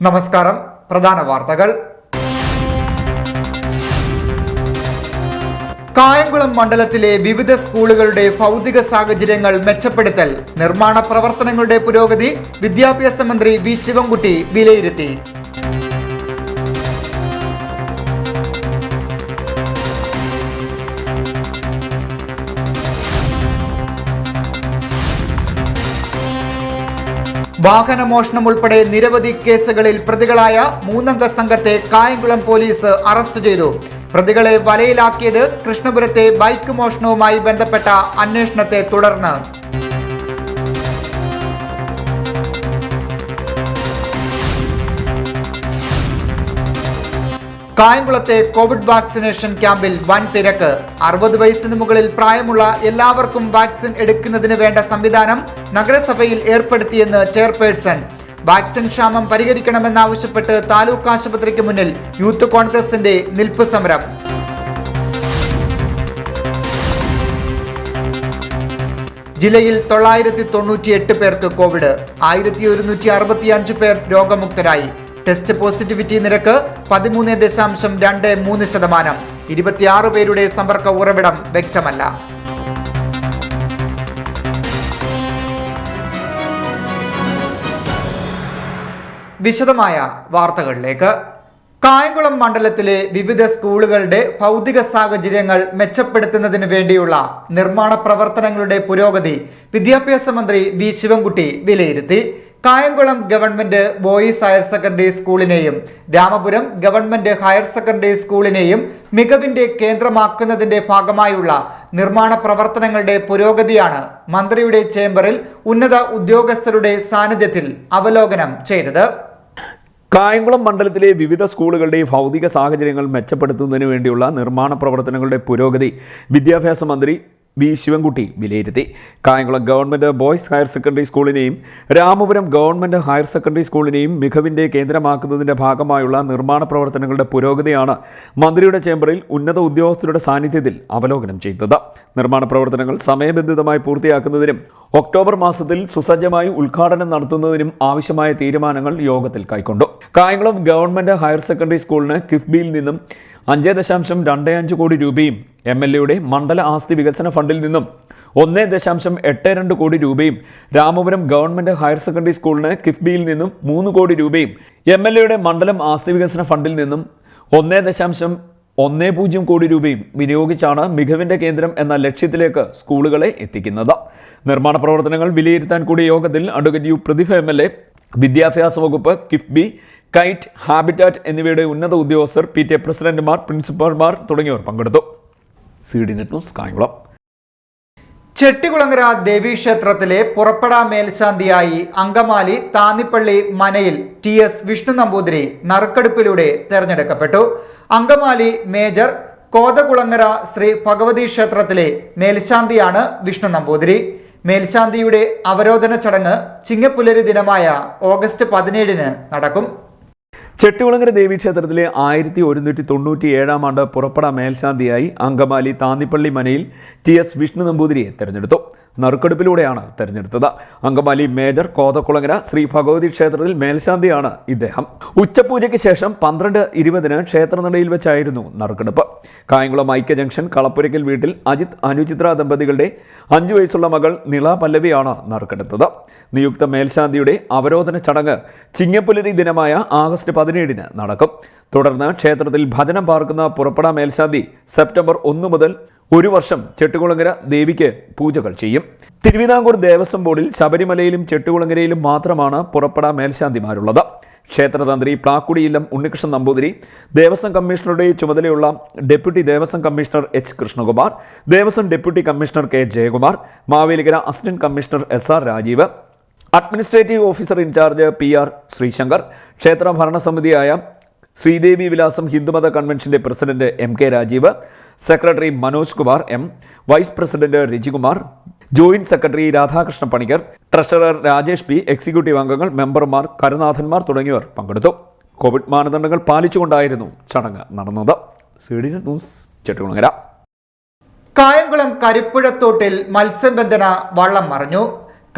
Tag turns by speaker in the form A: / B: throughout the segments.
A: നമസ്കാരം. പ്രധാന വാർത്തകൾ. കായംകുളം മണ്ഡലത്തിലെ വിവിധ സ്കൂളുകളുടെ ഭൗതിക സാഹചര്യങ്ങൾ മെച്ചപ്പെടുത്തൽ, നിർമ്മാണ പ്രവർത്തനങ്ങളുടെ പുരോഗതി വിദ്യാഭ്യാസ മന്ത്രി വി ശിവൻകുട്ടി വിലയിരുത്തി. വാഹനമോഷണം ഉൾപ്പെടെ നിരവധി കേസുകളിൽ പ്രതികളായ 3 അംഗ സംഘത്തെ കായംകുളം പോലീസ് അറസ്റ്റ് ചെയ്തു. പ്രതികളെ വലയിലാക്കിയത് കൃഷ്ണപുരത്തെ ബൈക്ക് മോഷണവുമായി ബന്ധപ്പെട്ട അന്വേഷണത്തെ തുടർന്ന്. കായംകുളത്തെ കോവിഡ് വാക്സിനേഷൻ ക്യാമ്പിൽ വൻ തിരക്ക്. 60 വയസ്സിന് മുകളിൽ പ്രായമുള്ള എല്ലാവർക്കും വാക്സിൻ എടുക്കുന്നതിന് വേണ്ട സംവിധാനം നഗരസഭയിൽ ഏർപ്പെടുത്തിയെന്ന് ചെയർപേഴ്സൺ. വാക്സിൻ ക്ഷാമം പരിഹരിക്കണമെന്നാവശ്യപ്പെട്ട് താലൂക്ക് ആശുപത്രിക്ക് മുന്നിൽ യൂത്ത് കോൺഗ്രസിന്റെ നിൽപ്പ് സമരം. ജില്ലയിൽ 998 പേർക്ക് കോവിഡ്, 1165 പേർ രോഗമുക്തരായി. ടെസ്റ്റ് പോസിറ്റിവിറ്റി നിരക്ക് 13.23%. 26 പേരുടെ സമ്പർക്ക ഉറവിടം വ്യക്തമല്ല. വിശദമായ വാർത്തകളിലേക്ക്. കായംകുളം മണ്ഡലത്തിലെ വിവിധ സ്കൂളുകളുടെ ഭൗതിക സാഹചര്യങ്ങൾ മെച്ചപ്പെടുത്തുന്നതിന് വേണ്ടിയുള്ള നിർമ്മാണ പ്രവർത്തനങ്ങളുടെ പുരോഗതി വിദ്യാഭ്യാസ മന്ത്രി വി ശിവൻകുട്ടി വിലയിരുത്തി. Kayamkulam government boys higher secondary സ്കൂളിനെയും രാമപുരം ഗവൺമെന്റ് ഹയർ സെക്കൻഡറി സ്കൂളിനെയും മികവിന്റെ കേന്ദ്രമാക്കുന്നതിന്റെ ഭാഗമായുള്ള നിർമ്മാണ പ്രവർത്തനങ്ങളുടെ പുരോഗതിയാണ് മന്ത്രിയുടെ ചേംബറിൽ ഉന്നത ഉദ്യോഗസ്ഥരുടെ സാന്നിധ്യത്തിൽ അവലോകനം ചെയ്തത്.
B: കായംകുളം മണ്ഡലത്തിലെ വിവിധ സ്കൂളുകളുടെ ഭൗതിക സാഹചര്യങ്ങൾ മെച്ചപ്പെടുത്തുന്നതിന് വേണ്ടിയുള്ള നിർമ്മാണ പ്രവർത്തനങ്ങളുടെ പുരോഗതി വിദ്യാഭ്യാസ മന്ത്രി വി ശിവൻകുട്ടി വിലയിരുത്തി. Kayamkulam government boys higher secondary സ്കൂളിനെയും രാമപുരം ഗവൺമെന്റ് ഹയർ സെക്കൻഡറി സ്കൂളിനെയും മികവിന്റെ കേന്ദ്രമാക്കുന്നതിന്റെ ഭാഗമായുള്ള നിർമ്മാണ പ്രവർത്തനങ്ങളുടെ പുരോഗതിയാണ് മന്ത്രിയുടെ ചേംബറിൽ ഉന്നത ഉദ്യോഗസ്ഥരുടെ സാന്നിധ്യത്തിൽ അവലോകനം ചെയ്തത്. നിർമ്മാണ പ്രവർത്തനങ്ങൾ സമയബന്ധിതമായി പൂർത്തിയാക്കുന്നതിനും ഒക്ടോബർ മാസത്തിൽ സുസജ്ജമായി ഉദ്ഘാടനം നടത്തുന്നതിനും ആവശ്യമായ തീരുമാനങ്ങൾ യോഗത്തിൽ കൈക്കൊണ്ടു. കായംകുളം ഗവൺമെന്റ് ഹയർ സെക്കൻഡറി സ്കൂളിന് കിഫ്ബിയിൽ നിന്നും 5.25 കോടി രൂപയും MLAയുടെ മണ്ഡല ആസ്തി വികസന ഫണ്ടിൽ നിന്നും 1.82 കോടി രൂപയും രാമപുരം ഗവൺമെന്റ് ഹയർ സെക്കൻഡറി സ്കൂളിന് കിഫ്ബിയിൽ നിന്നും 3 കോടി രൂപയും MLAയുടെ മണ്ഡലം ആസ്തി വികസന ഫണ്ടിൽ നിന്നും 1.10 കോടി രൂപയും വിനിയോഗിച്ചാണ് മികവിന്റെ കേന്ദ്രം എന്ന ലക്ഷ്യത്തിലേക്ക് സ്കൂളുകളെ എത്തിക്കുന്നത്. നിർമ്മാണ പ്രവർത്തനങ്ങൾ വിലയിരുത്താൻ കൂടിയ യോഗത്തിൽ അഡ്വക്കേറ്റ് യു പ്രതിഭ MLA, വിദ്യാഭ്യാസ വകുപ്പ്, കിഫ്ബി, കൈറ്റ്, ഹാബിറ്റാറ്റ് എന്നിവയുടെ ഉന്നത ഉദ്യോഗസ്ഥർ, PTA പ്രസിഡന്റുമാർ, പ്രിൻസിപ്പൽമാർ തുടങ്ങിയവർ പങ്കെടുത്തു. CD net news, Kayamkulam.
A: Chettikulangara ദേവീക്ഷേത്രത്തിലെ പുറപ്പെട മേൽശാന്തിയായി അങ്കമാലി താന്നിപ്പള്ളി മനയിൽ TS വിഷ്ണു നമ്പൂതിരി നറുക്കെടുപ്പിലൂടെ തെരഞ്ഞെടുക്കപ്പെട്ടു. അങ്കമാലി മേജർ കോതകുളങ്ങര ശ്രീ ഭഗവതി ക്ഷേത്രത്തിലെ മേൽശാന്തിയാണ് വിഷ്ണു നമ്പൂതിരി. മേൽശാന്തിയുടെ അവരോധന ചടങ്ങ് ചിങ്ങപ്പുലരി ദിനമായ ഓഗസ്റ്റ് 17 നടക്കും.
B: ചെട്ടികുളങ്ങര ദേവീക്ഷേത്രത്തിലെ 1197 ആണ്ട് പുറപ്പെട മേൽശാന്തിയായി അങ്കമാലി താന്നിപ്പള്ളി മനയിൽ TS വിഷ്ണു നമ്പൂതിരിയെ തെരഞ്ഞെടുത്തു. നറുക്കെടുപ്പിലൂടെയാണ് തെരഞ്ഞെടുത്തത്. അങ്കമാലി മേജർ കോതക്കുളങ്ങര ശ്രീ ഭഗവതി ക്ഷേത്രത്തിൽ മേൽശാന്തിയാണ് ഇദ്ദേഹം. ഉച്ചപൂജയ്ക്ക് ശേഷം 12:20 ക്ഷേത്രനടയിൽ വെച്ചായിരുന്നു നറുക്കെടുപ്പ്. കായംകുളം ഐക്യ ജംഗ്ഷൻ കളപ്പുരയ്ക്കൽ വീട്ടിൽ അജിത് അനുചിത്ര ദമ്പതികളുടെ 5 വയസ്സുള്ള മകൾ നിള പല്ലവിയാണ് നറുക്കെടുത്തത്. നിയുക്ത മേൽശാന്തിയുടെ അവരോധന ചടങ്ങ് ചിങ്ങപ്പുലരി ദിനമായ ആഗസ്റ്റ് 17 നടക്കും. തുടർന്ന് ക്ഷേത്രത്തിൽ ഭജനം പാർക്കുന്ന പുറപ്പെട മേൽശാന്തി സെപ്റ്റംബർ 1 മുതൽ 1 വർഷം ചെട്ടികുളങ്ങര ദേവിക്ക് പൂജകൾ ചെയ്യും. തിരുവിതാംകൂർ ദേവസ്വം ബോർഡിൽ ശബരിമലയിലും ചെട്ടികുളങ്ങരയിലും മാത്രമാണ് പുറപ്പെട മേൽശാന്തിമാരുള്ളത്. ക്ഷേത്രതന്ത്രി പ്ലാക്കുടിയില്ലം ഉണ്ണികൃഷ്ണൻ നമ്പൂതിരി, ദേവസ്വം കമ്മീഷണറുടെ ചുമതലയുള്ള deputy Devaswom commissioner H Krishnakumar, Devaswom deputy commissioner K Jayakumar, Mavelikkara assistant commissioner SR Rajeev, administrative officer in charge PR Sreesankar, ക്ഷേത്ര ഭരണസമിതിയായ ശ്രീദേവി വിലാസം ഹിന്ദുമത കൺവെൻഷന്റെ president MK Rajeev, secretary Manoj Kumar M, vice president Rajikumar, joint secretary Radhakrishna Panicker, treasurer Rajesh P, executive അംഗങ്ങൾ, മെമ്പർമാർ, കരുനാഥന്മാർ തുടങ്ങിയവർ പങ്കെടുത്തു. കോവിഡ് മാനദണ്ഡങ്ങൾ പാലിച്ചുകൊണ്ടായിരുന്നു ചടങ്ങ് നടന്നത്. CD net news, Chettikulangara.
A: Kayamkulam കരിപ്പുഴത്തോട്ടിൽ മത്സ്യബന്ധന വള്ളം മറിഞ്ഞു.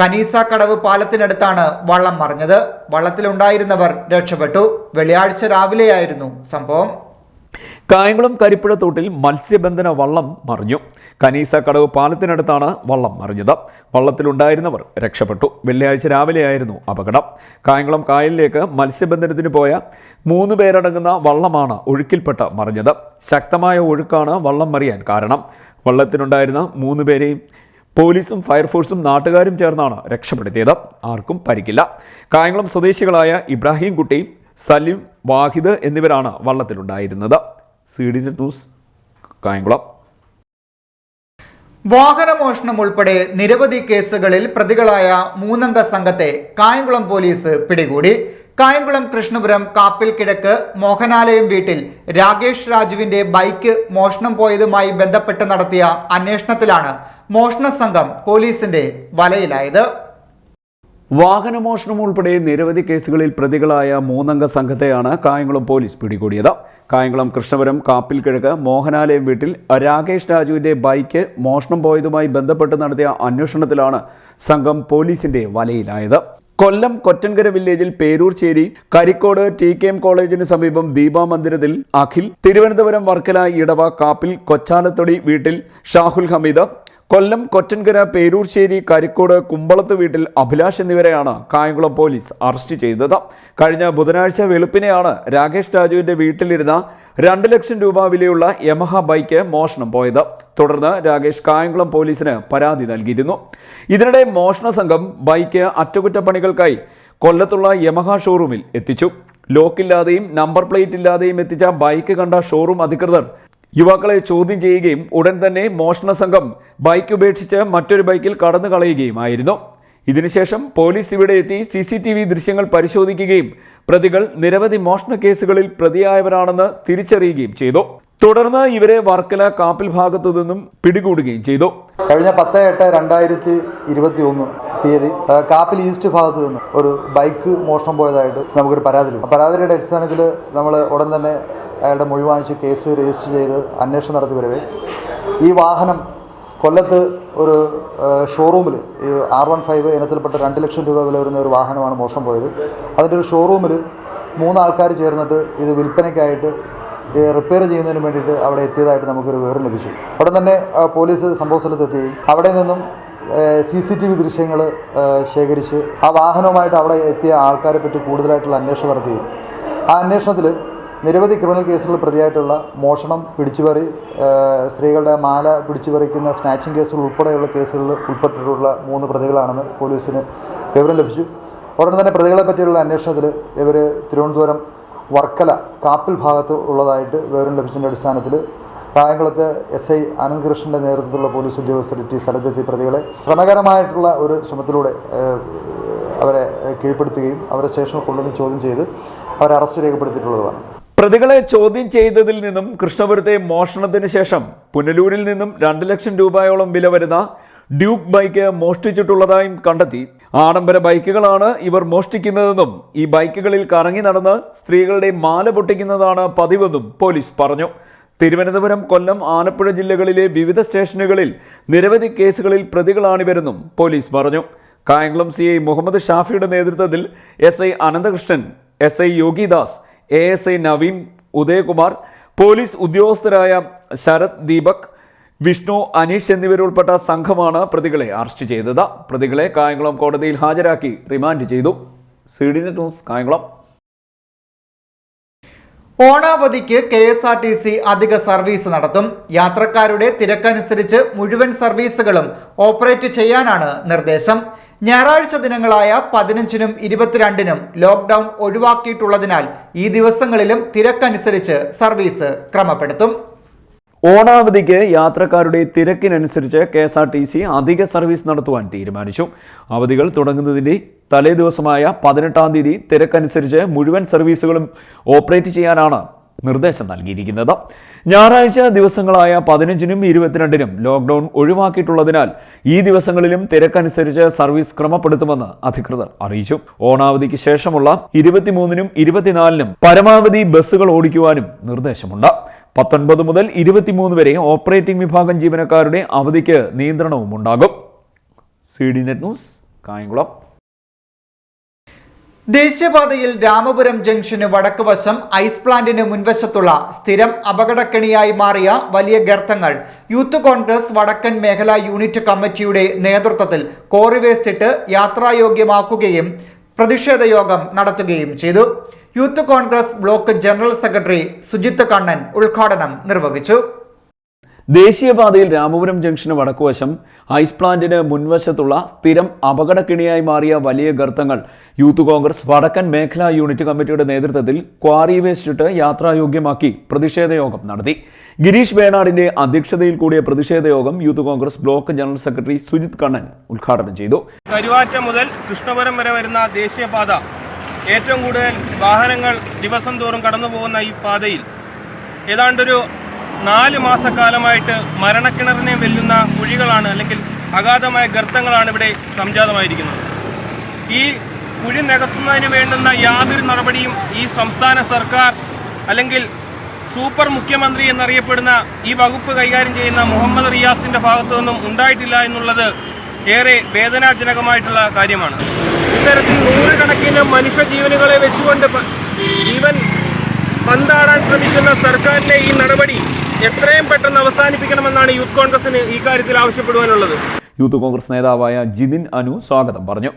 A: കനീസ കടവ് പാലത്തിനടുത്താണ് വള്ളം മറിഞ്ഞത്. വള്ളത്തിലുണ്ടായിരുന്നവർ രക്ഷപ്പെട്ടു. വെള്ളിയാഴ്ച രാവിലെയായിരുന്നു സംഭവം.
B: കായംകുളം കരിപ്പുഴ തോട്ടിൽ മത്സ്യബന്ധന വള്ളം മറിഞ്ഞു. കനീസ കടവ് പാലത്തിനടുത്താണ് വള്ളം മറിഞ്ഞത്. വള്ളത്തിലുണ്ടായിരുന്നവർ രക്ഷപ്പെട്ടു. വെള്ളിയാഴ്ച രാവിലെയായിരുന്നു അപകടം. കായംകുളം കായലിലേക്ക് മത്സ്യബന്ധനത്തിന് പോയ 3 പേരടങ്ങുന്ന വള്ളമാണ് ഒഴുക്കിൽപ്പെട്ട് മറിഞ്ഞത്. ശക്തമായ ഒഴുക്കാണ് വള്ളം മറിയാൻ കാരണം. വള്ളത്തിനുണ്ടായിരുന്ന 3 പേരെയും പോലീസും ഫയർഫോഴ്സും നാട്ടുകാരും ചേർന്നാണ് രക്ഷപ്പെടുത്തിയത്. ആർക്കും പരിക്കില്ല. കായംകുളം സ്വദേശികളായ ഇബ്രാഹിം കുട്ടി, സലീം, വാഹിദ് എന്നിവരാണ് വള്ളത്തിലുണ്ടായിരുന്നത്. CDNet news, Kayamkulam.
A: വാഹനമോഷണം ഉൾപ്പെടെ നിരവധി കേസുകളിൽ പ്രതികളായ 3 അംഗ സംഘത്തെ കായംകുളം പോലീസ് പിടികൂടി. കായംകുളം കൃഷ്ണപുരം കാപ്പിൽ കിഴക്ക് മോഹനാലയം വീട്ടിൽ രാകേഷ് രാജുവിന്റെ ബൈക്ക് മോഷണം പോയതുമായി ബന്ധപ്പെട്ട് നടത്തിയ അന്വേഷണത്തിലാണ് മോഷണ സംഘം പോലീസിന്റെ വലയിലായത്.
B: വാഹനമോഷണം ഉൾപ്പെടെ നിരവധി കേസുകളിൽ പ്രതികളായ 3 അംഗ സംഘത്തെയാണ് കായംകുളം പോലീസ് പിടികൂടിയത്. കായംകുളം കൃഷ്ണപുരം കാപ്പിൽ കിഴക്ക് മോഹനാലയം വീട്ടിൽ രാകേഷ് രാജുവിന്റെ ബൈക്ക് മോഷണം പോയതുമായി ബന്ധപ്പെട്ട് നടത്തിയ അന്വേഷണത്തിലാണ് സംഘം പോലീസിന്റെ വലയിലായത്. കൊല്ലം കൊറ്റൻകര വില്ലേജിൽ പേരൂർച്ചേരി കരിക്കോട് TKM കോളേജിന് സമീപം ദീപാ മന്ദിരത്തിൽ അഖിൽ, തിരുവനന്തപുരം വർക്കല ഇടവ കാപ്പിൽ കൊച്ചാലത്തൊടി വീട്ടിൽ ഷാഹുൽ ഹമീദ്, കൊല്ലം കൊറ്റൻകര പേരൂർശ്ശേരി കരിക്കോട് കുമ്പളത്ത് വീട്ടിൽ അഭിലാഷ് എന്നിവരെയാണ് കായംകുളം പോലീസ് അറസ്റ്റ് ചെയ്തത്. കഴിഞ്ഞ ബുധനാഴ്ച വെളുപ്പിനെയാണ് രാകേഷ് രാജുവിന്റെ വീട്ടിലിരുന്ന 2 ലക്ഷം രൂപ വിലയുള്ള യമഹ ബൈക്ക് മോഷണം പോയത്. തുടർന്ന് രാകേഷ് കായംകുളം പോലീസിന് പരാതി നൽകിയിരുന്നു. ഇതിനിടെ മോഷണ സംഘം ബൈക്ക് അറ്റകുറ്റപ്പണികൾക്കായി കൊല്ലത്തുള്ള യമഹ ഷോറൂമിൽ എത്തിച്ചു. ലോക്കില്ലാതെയും നമ്പർ പ്ലേറ്റ് ഇല്ലാതെയും എത്തിച്ച ബൈക്ക് കണ്ട ഷോറൂം അധികൃതർ യുവാക്കളെ ചോദ്യം ചെയ്യുകയും ഉടൻ തന്നെ മോഷണ സംഘം ബൈക്ക് ഉപേക്ഷിച്ച് മറ്റൊരു ബൈക്കിൽ കടന്നു കളയുകയുമായിരുന്നു. ഇതിനുശേഷം പോലീസ് ഇവിടെ എത്തി CCTV ദൃശ്യങ്ങൾ പരിശോധിക്കുകയും പ്രതികൾ നിരവധി മോഷണ കേസുകളിൽ പ്രതിയായവരാണെന്ന് തിരിച്ചറിയുകയും ചെയ്തു. തുടർന്ന് ഇവരെ വർക്കല കാപ്പിൽ ഭാഗത്തു നിന്നും പിടികൂടുകയും ചെയ്തു.
C: കഴിഞ്ഞ 10/8/2021 തീയതി കാപ്പിൽ ഈസ്റ്റ് ഭാഗത്ത് നിന്ന് ഒരു ബൈക്ക് മോഷണം പോയതായിട്ട് നമുക്കൊരു പരാതി ലഭിച്ചു. പരാതിയുടെ അടിസ്ഥാനത്തിൽ നമ്മൾ ഉടൻ തന്നെ അയാളുടെ മൊഴി വാങ്ങിച്ച് കേസ് രജിസ്റ്റർ ചെയ്ത് അന്വേഷണം നടത്തി വരവേ ഈ വാഹനം കൊല്ലത്ത് ഒരു ഷോറൂമിൽ R15 ഇനത്തിൽപ്പെട്ട 2 ലക്ഷം രൂപ വില വരുന്ന ഒരു വാഹനമാണ് മോഷണം പോയത്. അതിൻ്റെ ഒരു ഷോറൂമിൽ 3 ആൾക്കാർ ചേർന്നിട്ട് ഇത് വിൽപ്പനയ്ക്കായിട്ട് റിപ്പയർ ചെയ്യുന്നതിന് വേണ്ടിയിട്ട് അവിടെ എത്തിയതായിട്ട് നമുക്കൊരു വിവരം ലഭിച്ചു. ഉടൻ തന്നെ പോലീസ് സംഭവ സ്ഥലത്തെത്തുകയും അവിടെ നിന്നും CCTV ദൃശ്യങ്ങൾ ശേഖരിച്ച് ആ വാഹനവുമായിട്ട് അവിടെ എത്തിയ ആൾക്കാരെ പറ്റി കൂടുതലായിട്ടുള്ള അന്വേഷണം നടത്തുകയും ആ അന്വേഷണത്തിൽ നിരവധി ക്രിമിനൽ കേസുകളിൽ പ്രതിയായിട്ടുള്ള മോഷണം, പിടിച്ചുപറി, സ്ത്രീകളുടെ മാല പിടിച്ചുപറിക്കുന്ന സ്നാച്ചിങ് കേസുകൾ ഉൾപ്പെടെയുള്ള കേസുകളിൽ ഉൾപ്പെട്ടിട്ടുള്ള 3 പ്രതികളാണെന്ന് പോലീസിന് വിവരം ലഭിച്ചു. ഉടൻ തന്നെ പ്രതികളെ പറ്റിയുള്ള അന്വേഷണത്തിൽ ഇവർ തിരുവനന്തപുരം വർക്കല കാപ്പിൽ ഭാഗത്ത് ഉള്ളതായിട്ട് വിവരം ലഭിച്ചതിൻ്റെ അടിസ്ഥാനത്തിൽ കായംകുളത്തെ SI അനന്ത് കൃഷ്ണൻ്റെ നേതൃത്വത്തിലുള്ള പോലീസ് ഉദ്യോഗസ്ഥരെത്തി സ്ഥലത്തെത്തി പ്രതികളെ ശ്രമകരമായിട്ടുള്ള ഒരു ശ്രമത്തിലൂടെ അവരെ കീഴ്പ്പെടുത്തുകയും അവരെ സ്റ്റേഷനിൽ കൊണ്ടുവന്ന് ചോദ്യം ചെയ്ത് അവരെ അറസ്റ്റ് രേഖപ്പെടുത്തിയിട്ടുള്ളതാണ്.
B: പ്രതികളെ ചോദ്യം ചെയ്തതിൽ നിന്നും കൃഷ്ണപുരത്തെ മോഷണത്തിന് ശേഷം പുനലൂരിൽ നിന്നും 2 ലക്ഷം രൂപയോളം വില വരുന്ന ഡ്യൂക്ക് ബൈക്ക് മോഷ്ടിച്ചിട്ടുള്ളതായും കണ്ടെത്തി. ആഡംബര ബൈക്കുകളാണ് ഇവർ മോഷ്ടിക്കുന്നതെന്നും ഈ ബൈക്കുകളിൽ കറങ്ങി നടന്ന് സ്ത്രീകളുടെ മാല പൊട്ടിക്കുന്നതാണ് പതിവെന്നും പോലീസ് പറഞ്ഞു. തിരുവനന്തപുരം, കൊല്ലം, ആലപ്പുഴ ജില്ലകളിലെ വിവിധ സ്റ്റേഷനുകളിൽ നിരവധി കേസുകളിൽ പ്രതികളാണിവരെന്നും പോലീസ് പറഞ്ഞു. കായംകുളം CI മുഹമ്മദ് ഷാഫിയുടെ നേതൃത്വത്തിൽ SI Ananthakrishnan, SI Yogidas, ASI Naveen, Udayakumar, police ഉദ്യോഗസ്ഥരായ ശരത്, ദീപക്, വിഷ്ണു, അനീഷ് എന്നിവരുൾപ്പെട്ട സംഘമാണ് പ്രതികളെ അറസ്റ്റ് ചെയ്തത്. പ്രതികളെ കായംകുളം കോടതിയിൽ ഹാജരാക്കി റിമാൻഡ് ചെയ്തു. CDNet news, Kayamkulam.
A: ഓണാവധിക്ക് KSRTC അധിക സർവീസ് നടത്തും. യാത്രക്കാരുടെ തിരക്കനുസരിച്ച് മുഴുവൻ സർവീസുകളും ഓപ്പറേറ്റ് ചെയ്യാനാണ് നിർദ്ദേശം. ഞായറാഴ്ച ദിനങ്ങളായ 15-നും 22-നും ലോക്ക്ഡൌൺ ഒഴിവാക്കിയിട്ടുള്ളതിനാൽ ഈ ദിവസങ്ങളിലും തിരക്കനുസരിച്ച് സർവീസ് ക്രമപ്പെടുത്തും.
B: ഓണാവധിക്ക് യാത്രക്കാരുടെ തിരക്കിനനുസരിച്ച് KSRTC അധിക സർവീസ് നടത്തുവാൻ തീരുമാനിച്ചു. അവധികൾ തുടങ്ങുന്നതിൻ്റെ തലേ ദിവസമായ 18-ാം തീയതി തിരക്കനുസരിച്ച് മുഴുവൻ സർവീസുകളും ഓപ്പറേറ്റ് ചെയ്യാനാണ് നിർദ്ദേശം നൽകിയിരിക്കുന്നത്. ഞായറാഴ്ച ദിവസങ്ങളായ 15-നും 22-നും ലോക്ക്ഡൌൺ ഒഴിവാക്കിയിട്ടുള്ളതിനാൽ ഈ ദിവസങ്ങളിലും തിരക്കനുസരിച്ച് സർവീസ് ക്രമപ്പെടുത്തുമെന്ന് അധികൃതർ അറിയിച്ചു. ഓണാവധിക്ക് ശേഷമുള്ള 23-നും 24-നും പരമാവധി ബസ്സുകൾ ഓടിക്കുവാനും നിർദ്ദേശമുണ്ട്. 19 മുതൽ 23 വരെ ഓപ്പറേറ്റിംഗ് വിഭാഗം ജീവനക്കാരുടെ അവധിക്ക് നിയന്ത്രണവും ഉണ്ടാകും. CDNet news, Kayamkulam.
A: ദേശീയപാതയിൽ രാമപുരം ജംഗ്ഷന് വടക്ക് വശം ഐസ് പ്ലാന്റിന് മുൻവശത്തുള്ള സ്ഥിരം അപകടക്കെണിയായി മാറിയ വലിയ ഗർത്തങ്ങൾ യൂത്ത് കോൺഗ്രസ് വടക്കൻ മേഖലാ യൂണിറ്റ് കമ്മിറ്റിയുടെ നേതൃത്വത്തിൽ കോറി വേസ്റ്റ് ഇട്ട് യാത്രായോഗ്യമാക്കുകയും പ്രതിഷേധ യോഗം നടത്തുകയും ചെയ്തു. Youth Congress block general secretary Sujith Kannan ഉദ്ഘാടനം നിർവഹിച്ചു.
B: ദേശീയപാതയിൽ രാമപുരം ജംഗ്ഷന് വടക്കുവശം ഐസ് പ്ലാന്റിന് മുൻവശത്തുള്ള സ്ഥിരം അപകടക്കിണിയായി മാറിയ വലിയ ഗർത്തങ്ങൾ യൂത്ത് കോൺഗ്രസ് വടക്കൻ മേഖലാ യൂണിറ്റ് കമ്മിറ്റിയുടെ നേതൃത്വത്തിൽ ക്വാറി വേസ്റ്റ് ഇട്ട് യാത്രായോഗ്യമാക്കി പ്രതിഷേധ യോഗം നടത്തി. ഗിരീഷ് വേണാടിന്റെ അധ്യക്ഷതയിൽ കൂടിയ പ്രതിഷേധ യോഗം youth Congress block general secretary Sujith Kannan ഉദ്ഘാടനം ചെയ്തു.
D: കരുവാറ്റ മുതൽ കൃഷ്ണപുരം വരെ വരുന്ന ദേശീയപാത ഏറ്റവും കൂടുതൽ വാഹനങ്ങൾ ദിവസം തോറും കടന്നു പോകുന്ന ഈ പാതയിൽ ഏതാണ്ടൊരു 4 മാസക്കാലമായിട്ട് മരണക്കിണറിനെ വെല്ലുന്ന കുഴികളാണ്, അല്ലെങ്കിൽ അഗാധമായ ഗർത്തങ്ങളാണ് ഇവിടെ സംജാതമായിരിക്കുന്നത്. ഈ കുഴി നികത്തുന്നതിന് വേണ്ടുന്ന യാതൊരു നടപടിയും ഈ സംസ്ഥാന സർക്കാർ അല്ലെങ്കിൽ സൂപ്പർ മുഖ്യമന്ത്രി എന്നറിയപ്പെടുന്ന ഈ വകുപ്പ് കൈകാര്യം ചെയ്യുന്ന മുഹമ്മദ് റിയാസിന്റെ ഭാഗത്തു നിന്നും ഉണ്ടായിട്ടില്ല എന്നുള്ളത് ഏറെ വേദനാജനകമായിട്ടുള്ള കാര്യമാണ്. ഇത്തരത്തിൽ നൂറുകണക്കിന് മനുഷ്യജീവനുകളെ വെച്ചുകൊണ്ട് ജീവൻ പന്താടാൻ ശ്രമിക്കുന്ന സർക്കാരിന്റെ ഈ നടപടി എത്രയും പെട്ടെന്ന് അവസാനിപ്പിക്കണമെന്നാണ് യൂത്ത് കോൺഗ്രസിന് ഈ കാര്യത്തിൽ ആവശ്യപ്പെടുവാനുള്ളത്.
B: യൂത്ത് കോൺഗ്രസ് നേതാവായ ജിതിൻ അനു സ്വാഗതം പറഞ്ഞു.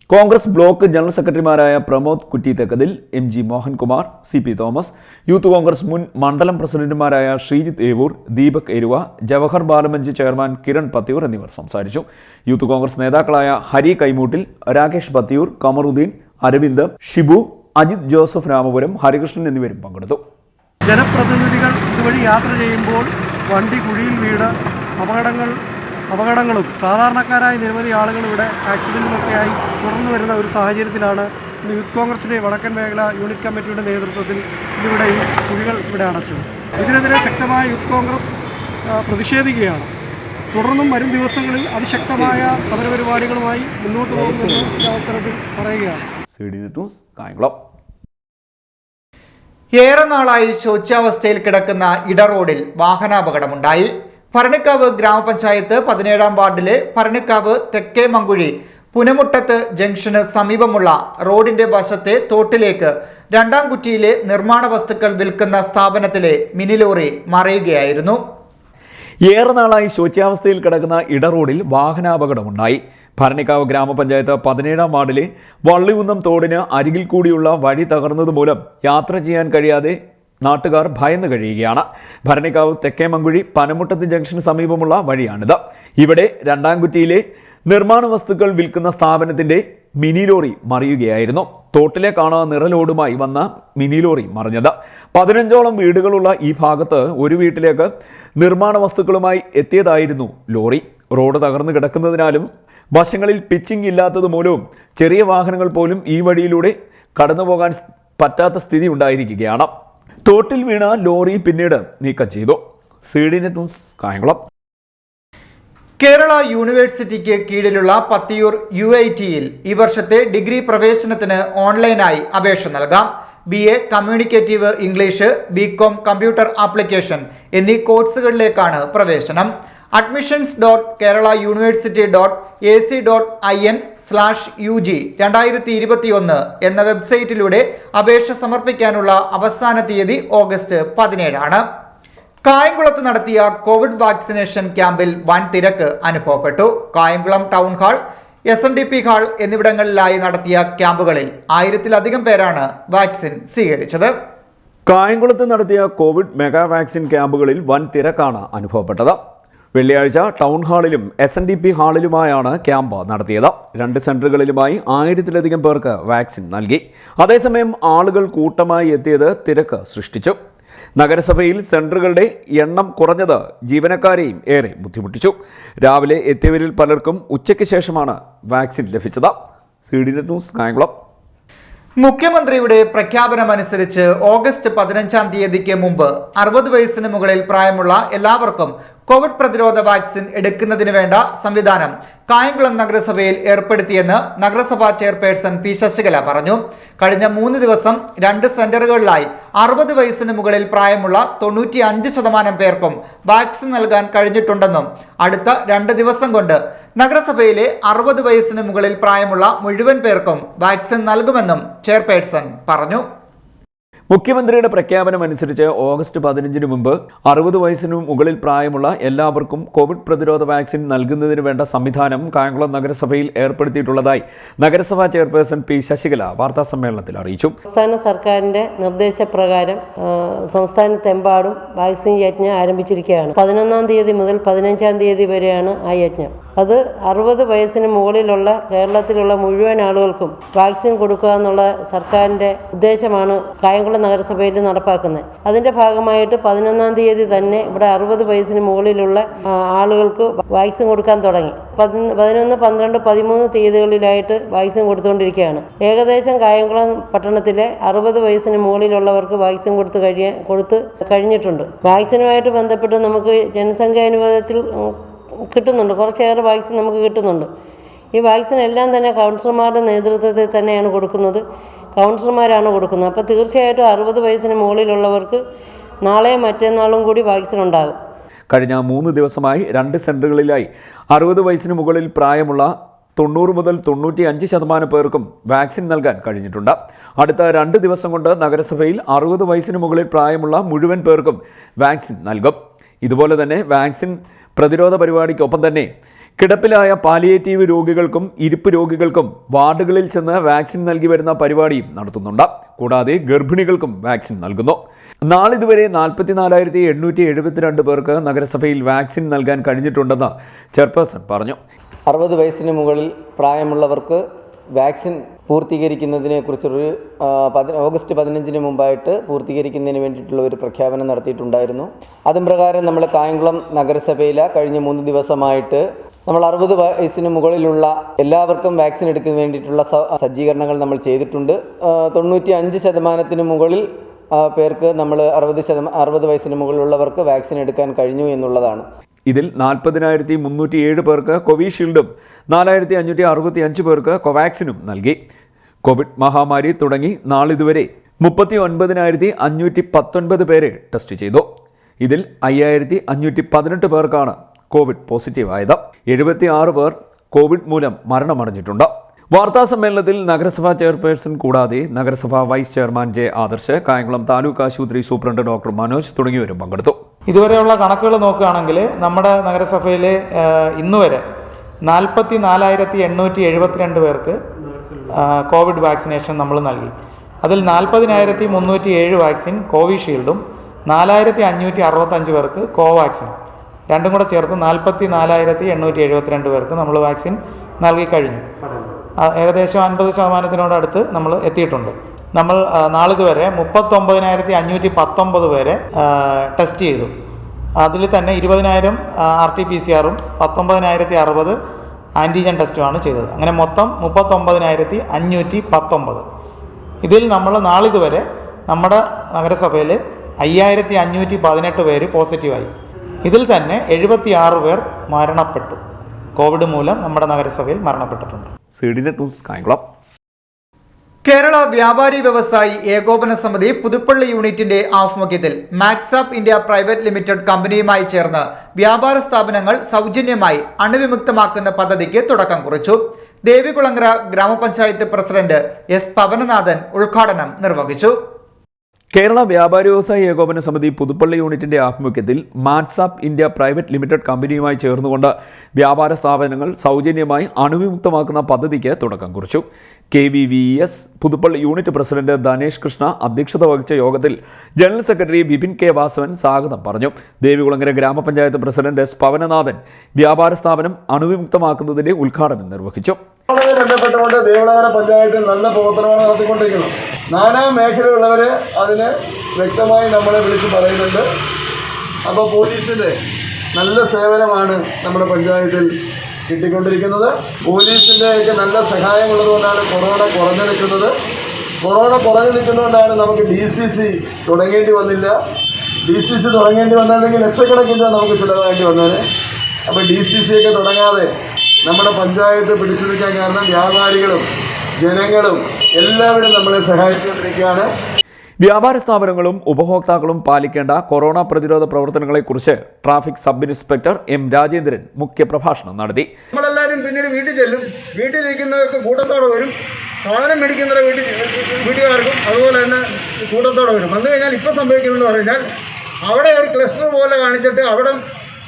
B: കോൺഗ്രസ് ബ്ലോക്ക് ജനറൽ സെക്രട്ടറിമാരായ Pramod Kuttithekkathil, MG Mohankumar, CP Thomas, youth Congress മുൻ മണ്ഡലം പ്രസിഡന്റുമാരായ ശ്രീജിത്ത് ഏവൂർ, ദീപക് എരുവ, ജവഹർ ബാലമഞ്ച് ചെയർമാൻ കിരൺ പത്തിയൂർ എന്നിവർ സംസാരിച്ചു. യൂത്ത് കോൺഗ്രസ് നേതാക്കളായ ഹരി കൈമൂട്ടിൽ, രാകേഷ് പത്തിയൂർ, കമറുദ്ദീൻ, അരവിന്ദ്, ഷിബു, അജിത് ജോസഫ് രാമപുരം, ഹരികൃഷ്ണൻ എന്നിവരും പങ്കെടുത്തു.
E: ജനപ്രതിനിധികൾ ഇതുവഴി യാത്ര ചെയ്യുമ്പോൾ വണ്ടി കുഴിയിൽ വീട് അപകടങ്ങളും സാധാരണക്കാരായ നിരവധി ആളുകൾ ഇവിടെ ആക്സിഡൻറ്റിലൊക്കെയായി തുടർന്നു വരുന്ന ഒരു സാഹചര്യത്തിലാണ് യൂത്ത് കോൺഗ്രസിൻ്റെ വടക്കൻ മേഖല യൂണിറ്റ് കമ്മിറ്റിയുടെ നേതൃത്വത്തിൽ ഇവിടെ ഈ കുഴികൾ ഇവിടെ അടച്ചത്. ഇതിനെതിരെ ശക്തമായ യൂത്ത് കോൺഗ്രസ് പ്രതിഷേധിക്കുകയാണ്. തുടർന്നും വരും ദിവസങ്ങളിൽ അതിശക്തമായ സമരപരിപാടികളുമായി മുന്നോട്ട് പോകുമെന്ന് ഈ അവസരത്തിൽ പറയുകയാണ്.
A: ഏറെ നാളായി ശോച്യാവസ്ഥയിൽ കിടക്കുന്ന ഇടറോഡിൽ വാഹനാപകടമുണ്ടായി. ഭരണിക്കാവ് ഗ്രാമപഞ്ചായത്ത് 17-ാം വാർഡിലെ ഭരണിക്കാവ് തെക്കേ മങ്കുഴി പുനമുട്ടത്ത് ജംഗ്ഷന് സമീപമുള്ള റോഡിന്റെ വശത്തെ തോട്ടിലേക്ക് 2-ാം കുറ്റിയിലെ നിർമ്മാണ വസ്തുക്കൾ വിൽക്കുന്ന സ്ഥാപനത്തിലെ മിനി ലോറി മറിയുകയായിരുന്നു.
B: ഏറെ നാളായി ശോച്യാവസ്ഥയിൽ കിടക്കുന്ന ഇടറോഡിൽ വാഹനാപകടമുണ്ടായി. ഭരണിക്കാവ് ഗ്രാമപഞ്ചായത്ത് 17-ാം വാർഡിലെ വള്ളികുന്നം തോടിന് അരികിൽ കൂടിയുള്ള വഴി തകർന്നതുമൂലം യാത്ര ചെയ്യാൻ കഴിയാതെ നാട്ടുകാർ ഭയന്ന് കഴിയുകയാണ്. ഭരണിക്കാവ് തെക്കേ മങ്കുഴി പനമുട്ടത്ത് ജംഗ്ഷന് സമീപമുള്ള വഴിയാണിത്. ഇവിടെ 2-ാം കുറ്റിയിലെ നിർമ്മാണ വസ്തുക്കൾ വിൽക്കുന്ന സ്ഥാപനത്തിന്റെ മിനി ലോറി മറിയുകയായിരുന്നു. തോട്ടിലേക്കാണ് നിറലോടുമായി വന്ന മിനി ലോറി മറിഞ്ഞത്. 15ഓളം വീടുകളുള്ള ഈ ഭാഗത്ത് ഒരു വീട്ടിലേക്ക് നിർമ്മാണ വസ്തുക്കളുമായി എത്തിയതായിരുന്നു ലോറി. റോഡ് തകർന്നു കിടക്കുന്നതിനാലും വശങ്ങളിൽ പിച്ചിങ് ഇല്ലാത്തതുമൂലവും ചെറിയ വാഹനങ്ങൾ പോലും ഈ വഴിയിലൂടെ കടന്നുപോകാൻ പറ്റാത്ത സ്ഥിതി ഉണ്ടായിരിക്കുകയാണ്. തോട്ടിൽ വീണ ലോറി പിന്നീട് നീക്കം ചെയ്തു. CDNet news Kayamkulam.
A: കേരള യൂണിവേഴ്സിറ്റിക്ക് കീഴിലുള്ള പത്തിയൂർ UITയിൽ ഈ വർഷത്തെ ഡിഗ്രി പ്രവേശനത്തിന് ഓൺലൈനായി അപേക്ഷ നൽകാം. BA communicative English, BCom computer application എന്നീ കോഴ്സുകളിലേക്കാണ് പ്രവേശനം. admissions.keralauniversity.ac.in/UG 2021 എന്ന വെബ്സൈറ്റിലൂടെ അപേക്ഷ സമർപ്പിക്കാനുള്ള അവസാന തീയതി ഓഗസ്റ്റ് 17 ആണ്. കായംകുളത്ത് നടത്തിയ കോവിഡ് വാക്സിനേഷൻ ക്യാമ്പിൽ വൻ തിരക്ക് അനുഭവപ്പെട്ടു. Kayamkulam town hall, SNDP hall എന്നിവിടങ്ങളിലായി നടത്തിയ ക്യാമ്പുകളിൽ 1000-ലധികം പേരാണ് വാക്സിൻ സ്വീകരിച്ചത്.
B: കായംകുളത്ത് നടത്തിയ കോവിഡ് മെഗാ വാക്സിൻ ക്യാമ്പുകളിൽ വൻ തിരക്കാണ് അനുഭവപ്പെട്ടത്. വെള്ളിയാഴ്ച ടൗൺ ഹാളിലും SNDP ഹാളിലുമായാണ് ക്യാമ്പ് നടത്തിയത്. 2 സെന്ററുകളിലുമായി 1000-ലധികം പേർക്ക് വാക്സിൻ നൽകി. അതേസമയം ആളുകൾ കൂട്ടമായി എത്തിയത് തിരക്ക് സൃഷ്ടിച്ചു. നഗരസഭയിൽ സെന്ററുകളുടെ എണ്ണം കുറഞ്ഞത് ജീവനക്കാരെയും ഏറെ ബുദ്ധിമുട്ടിച്ചു. രാവിലെ എത്തിയവരിൽ പലർക്കും ഉച്ചയ്ക്ക് ശേഷമാണ് വാക്സിൻ ലഭിച്ചത്. CDNet news Kayamkulam.
A: മുഖ്യമന്ത്രിയുടെ പ്രഖ്യാപനമനുസരിച്ച് ഓഗസ്റ്റ് 15-ാം തീയതിക്ക് മുമ്പ് 60 വയസ്സിന് മുകളിൽ പ്രായമുള്ള എല്ലാവർക്കും കോവിഡ് പ്രതിരോധ വാക്സിൻ എടുക്കുന്നതിന് വേണ്ട സംവിധാനം കായംകുളം നഗരസഭയിൽ ഏർപ്പെടുത്തിയെന്ന് നഗരസഭാ ചെയർപേഴ്സൺ പി ശശികല പറഞ്ഞു. കഴിഞ്ഞ 3 ദിവസം 2 സെന്ററുകളിലായി 60 വയസ്സിന് മുകളിൽ പ്രായമുള്ള 95% പേർക്കും വാക്സിൻ നൽകാൻ കഴിഞ്ഞിട്ടുണ്ടെന്നും അടുത്ത 2 ദിവസം കൊണ്ട് നഗരസഭയിലെ 60 വയസ്സിന് മുകളിൽ പ്രായമുള്ള മുഴുവൻ പേർക്കും വാക്സിൻ നൽകുമെന്നും ചെയർപേഴ്സൺ പറഞ്ഞു.
B: മുഖ്യമന്ത്രിയുടെ പ്രഖ്യാപനമനുസരിച്ച് ഓഗസ്റ്റ് 15 മുമ്പ് 60 വയസ്സിനു മുകളിൽ പ്രായമുള്ള എല്ലാവർക്കും കോവിഡ് പ്രതിരോധ വാക്സിൻ നൽകുന്നതിന് വേണ്ട സംവിധാനം കായംകുളം നഗരസഭയിൽ ഏർപ്പെടുത്തിയിട്ടുള്ളതായി നഗരസഭാ ചെയർപേഴ്സൺ പി ശശികല വാർത്താസമ്മേളനത്തിൽ അറിയിച്ചു.
F: സംസ്ഥാന സർക്കാരിന്റെ നിർദ്ദേശപ്രകാരം സംസ്ഥാനത്തെമ്പാടും വാക്സിൻ യജ്ഞം ആരംഭിച്ചിരിക്കുകയാണ്. 11-ാം തീയതി മുതൽ 15-ാം തീയതി വരെയാണ് ആ യജ്ഞം. അത് 60 വയസ്സിന് മുകളിലുള്ള കേരളത്തിലുള്ള മുഴുവൻ ആളുകൾക്കും വാക്സിൻ കൊടുക്കുക എന്നുള്ള സർക്കാരിൻ്റെ ഉദ്ദേശമാണ് കായംകുളം നഗരസഭയിൽ നടപ്പാക്കുന്നത്. അതിൻ്റെ ഭാഗമായിട്ട് 11-ാം തീയതി തന്നെ ഇവിടെ 60 വയസ്സിന് മുകളിലുള്ള ആളുകൾക്ക് വാക്സിൻ കൊടുക്കാൻ തുടങ്ങി. 11, 12, 13 തീയതികളിലായിട്ട് വാക്സിൻ കൊടുത്തുകൊണ്ടിരിക്കുകയാണ്. ഏകദേശം കായംകുളം പട്ടണത്തിലെ 60 വയസ്സിന് മുകളിലുള്ളവർക്ക് വാക്സിൻ കൊടുത്ത് കഴിഞ്ഞിട്ടുണ്ട്. വാക്സിനുമായിട്ട് ബന്ധപ്പെട്ട് നമുക്ക് ജനസംഖ്യാനുപാതത്തിൽ കിട്ടുന്നുണ്ട്, കുറച്ചേറെ വാക്സിൻ നമുക്ക് കിട്ടുന്നുണ്ട്. ഈ വാക്സിൻ എല്ലാം തന്നെ കൗൺസിലർമാരുടെ നേതൃത്വത്തിൽ തന്നെയാണ് കൊടുക്കുന്നത്, കൗൺസിലർമാരാണ് കൊടുക്കുന്നത്. അപ്പോൾ തീർച്ചയായിട്ടും 60 വയസ്സിന് മുകളിലുള്ളവർക്ക് നാളെയും മറ്റന്നാളും കൂടി വാക്സിൻ ഉണ്ടാകും.
B: കഴിഞ്ഞ 3 ദിവസമായി 2 സെന്ററുകളിലായി 60 വയസ്സിന് മുകളിൽ പ്രായമുള്ള 90 മുതൽ 95% പേർക്കും വാക്സിൻ നൽകാൻ കഴിഞ്ഞിട്ടുണ്ട്. അടുത്ത 2 ദിവസം കൊണ്ട് നഗരസഭയിൽ 60 വയസ്സിന് മുകളിൽ പ്രായമുള്ള മുഴുവൻ പേർക്കും വാക്സിൻ നൽകും. ഇതുപോലെ തന്നെ വാക്സിൻ പ്രതിരോധ പരിപാടിക്കൊപ്പം തന്നെ കിടപ്പിലായ പാലിയേറ്റീവ് രോഗികൾക്കും ഇരിപ്പ് രോഗികൾക്കും വാർഡുകളിൽ ചെന്ന് വാക്സിൻ നൽകി വരുന്ന പരിപാടിയും നടത്തുന്നുണ്ട്. കൂടാതെ ഗർഭിണികൾക്കും വാക്സിൻ നൽകുന്നു. നാളിതുവരെ 44,872 പേർക്ക് നഗരസഭയിൽ വാക്സിൻ നൽകാൻ കഴിഞ്ഞിട്ടുണ്ടെന്ന് ചെയർപേഴ്സൺ പറഞ്ഞു.
G: 60 വയസ്സിന് മുകളിൽ പ്രായമുള്ളവർക്ക് വാക്സിൻ പൂർത്തീകരിക്കുന്നതിനെക്കുറിച്ചൊരു ഓഗസ്റ്റ് 15 മുമ്പായിട്ട് പൂർത്തീകരിക്കുന്നതിന് വേണ്ടിയിട്ടുള്ള ഒരു പ്രഖ്യാപനം നടത്തിയിട്ടുണ്ടായിരുന്നു. അതും പ്രകാരം നമ്മൾ കായംകുളം നഗരസഭയിൽ കഴിഞ്ഞ 3 ദിവസമായിട്ട് നമ്മൾ 60 വയസ്സിന് മുകളിലുള്ള എല്ലാവർക്കും വാക്സിൻ എടുക്കുന്നതിന് വേണ്ടിയിട്ടുള്ള സജ്ജീകരണങ്ങൾ നമ്മൾ ചെയ്തിട്ടുണ്ട്. 95% മുകളിൽ പേർക്ക് നമ്മൾ 60 വയസ്സിന് മുകളിലുള്ളവർക്ക് വാക്സിൻ എടുക്കാൻ കഴിഞ്ഞു എന്നുള്ളതാണ്.
B: ഇതിൽ 40,307 പേർക്ക് കോവിഷീൽഡും 4,565 പേർക്ക് കോവാക്സിനും നൽകി. കോവിഡ് മഹാമാരി തുടങ്ങി നാളിതുവരെ 39,519 പേരെ ടെസ്റ്റ് ചെയ്തു. ഇതിൽ 5,518 പേർക്കാണ് കോവിഡ് പോസിറ്റീവായത്. 76 പേർ കോവിഡ് മൂലം മരണമടഞ്ഞിട്ടുണ്ട്. വാർത്താസമ്മേളനത്തിൽ നഗരസഭാ ചെയർപേഴ്സൺ കൂടാതെ നഗരസഭാ vice chairman J Adarsh, Kayamkulam taluk ആശുപത്രി സൂപ്രണ്ട് ഡോക്ടർ മനോജ് തുടങ്ങിയവരും പങ്കെടുത്തു.
H: ഇതുവരെയുള്ള കണക്കുകൾ നോക്കുകയാണെങ്കിൽ നമ്മുടെ നഗരസഭയിൽ ഇന്നുവരെ 44,872 പേർക്ക് കോവിഡ് വാക്സിനേഷൻ നമ്മൾ നൽകി. അതിൽ 40,307 വാക്സിൻ കോവിഷീൽഡും 4,565 പേർക്ക് കോവാക്സിനും രണ്ടും കൂടെ ചേർത്ത് 44,872 പേർക്ക് നമ്മൾ വാക്സിൻ നൽകി കഴിഞ്ഞു. ഏകദേശം 50%-നോടടുത്ത് നമ്മൾ എത്തിയിട്ടുണ്ട്. നമ്മൾ നാളിതുവരെ 39,519 പേരെ ടെസ്റ്റ് ചെയ്തു. അതിൽ തന്നെ 20,000 RT-PCR-ഉം 19,060 ആൻറ്റിജൻ ടെസ്റ്റുമാണ് ചെയ്തത്. അങ്ങനെ മൊത്തം 39,519. ഇതിൽ നമ്മൾ നാളിതുവരെ നമ്മുടെ നഗരസഭയിൽ 5,518 പേര് പോസിറ്റീവായി. ഇതിൽ തന്നെ 76 പേർ മരണപ്പെട്ടു. കോവിഡ് മൂലം നമ്മുടെ നഗരസഭയിൽ മരണപ്പെട്ടിട്ടുണ്ട്.
A: കേരള വ്യാപാരി വ്യവസായി ഏകോപന സമിതി പുതുപ്പള്ളി യൂണിറ്റിന്റെ ആഭിമുഖ്യത്തിൽ മാക്സാപ്പ് ഇന്ത്യ പ്രൈവറ്റ് ലിമിറ്റഡ് കമ്പനിയുമായി ചേർന്ന് വ്യാപാര സ്ഥാപനങ്ങൾ സൗജന്യമായി അണുവിമുക്തമാക്കുന്ന പദ്ധതിക്ക് തുടക്കം കുറിച്ചു. ദേവികുളങ്ങര ഗ്രാമപഞ്ചായത്ത് പ്രസിഡന്റ് എസ് പവനനാഥൻ ഉദ്ഘാടനം നിർവഹിച്ചു.
B: കേരള വ്യാപാരി വ്യവസായി ഏകോപന സമിതി പുതുപ്പള്ളി യൂണിറ്റിന്റെ ആഭിമുഖ്യത്തിൽ മാക്സാപ്പ് ഇന്ത്യ പ്രൈവറ്റ് ലിമിറ്റഡ് കമ്പനിയുമായി ചേർന്നുകൊണ്ട് വ്യാപാര സ്ഥാപനങ്ങൾ സൗജന്യമായി അണുവിമുക്തമാക്കുന്ന പദ്ധതിക്ക് തുടക്കം കുറിച്ചു. KVVES Puthuppally unit president Dhanesh Krishna അധ്യക്ഷത വഹിച്ച യോഗത്തിൽ general secretary Bipin K Vasavan സ്വാഗതം പറഞ്ഞു. ദേവികുളങ്ങര ഗ്രാമപഞ്ചായത്ത് പ്രസിഡന്റ് എസ് പവനനാഥൻ വ്യാപാര സ്ഥാപനം അണുവിമുക്തമാക്കുന്നതിന്റെ ഉദ്ഘാടനം നിർവഹിച്ചു.
I: ബന്ധപ്പെട്ടുകൊണ്ട് ദേവികുളങ്ങര പഞ്ചായത്തിൽ നല്ല പ്രവർത്തനമാണ് നടത്തിക്കൊണ്ടിരിക്കുന്നത്. നാനാ മേഖലയുള്ളവരെ അതിന് വ്യക്തമായി നമ്മളെ വിളിച്ച് പറയുന്നുണ്ട്. അപ്പോൾ പോലീസിൻ്റെ നല്ല സേവനമാണ് നമ്മുടെ പഞ്ചായത്തിൽ കിട്ടിക്കൊണ്ടിരിക്കുന്നത്. പോലീസിൻ്റെയൊക്കെ നല്ല സഹായമുള്ളതുകൊണ്ടാണ് കൊറോണ കുറഞ്ഞു നിൽക്കുന്നത്. കൊറോണ കുറഞ്ഞു നിൽക്കുന്നതുകൊണ്ടാണ് നമുക്ക് DCC തുടങ്ങേണ്ടി വന്നില്ല. DCC തുടങ്ങേണ്ടി വന്നല്ലെങ്കിൽ ലക്ഷക്കണക്കിന് നമുക്ക് ചിലവാകേണ്ടി വന്നേനെ. അപ്പോൾ DCC ഒക്കെ തുടങ്ങാതെ നമ്മുടെ പഞ്ചായത്ത് പിടിച്ചു നിൽക്കാൻ കാരണം വ്യാപാരികളും ജനങ്ങളും എല്ലാവരും നമ്മളെ സഹായിച്ചുകൊണ്ടിരിക്കുകയാണ്.
B: വ്യാപാര സ്ഥാപനങ്ങളും ഉപഭോക്താക്കളും പാലിക്കേണ്ട കൊറോണ പ്രതിരോധ പ്രവർത്തനങ്ങളെക്കുറിച്ച് traffic sub inspector M. Rajendran മുഖ്യപ്രഭാഷണം നടത്തി.
I: നമ്മളെല്ലാവരും പിന്നീട് വീട്ടിൽ ചെല്ലും. വീട്ടിലിരിക്കുന്നവർക്ക് കൂട്ടത്തോടെ വരും. സാധനം മേടിക്കുന്ന വീട്ടുകാർക്കും അതുപോലെ തന്നെ കൂട്ടത്തോടെ വരും. വന്നു കഴിഞ്ഞാൽ ഇപ്പോൾ സംഭവിക്കുന്നതെന്ന് പറഞ്ഞാൽ അവിടെ ഒരു ക്ലസ്റ്റർ പോലെ കാണിച്ചിട്ട് അവിടെ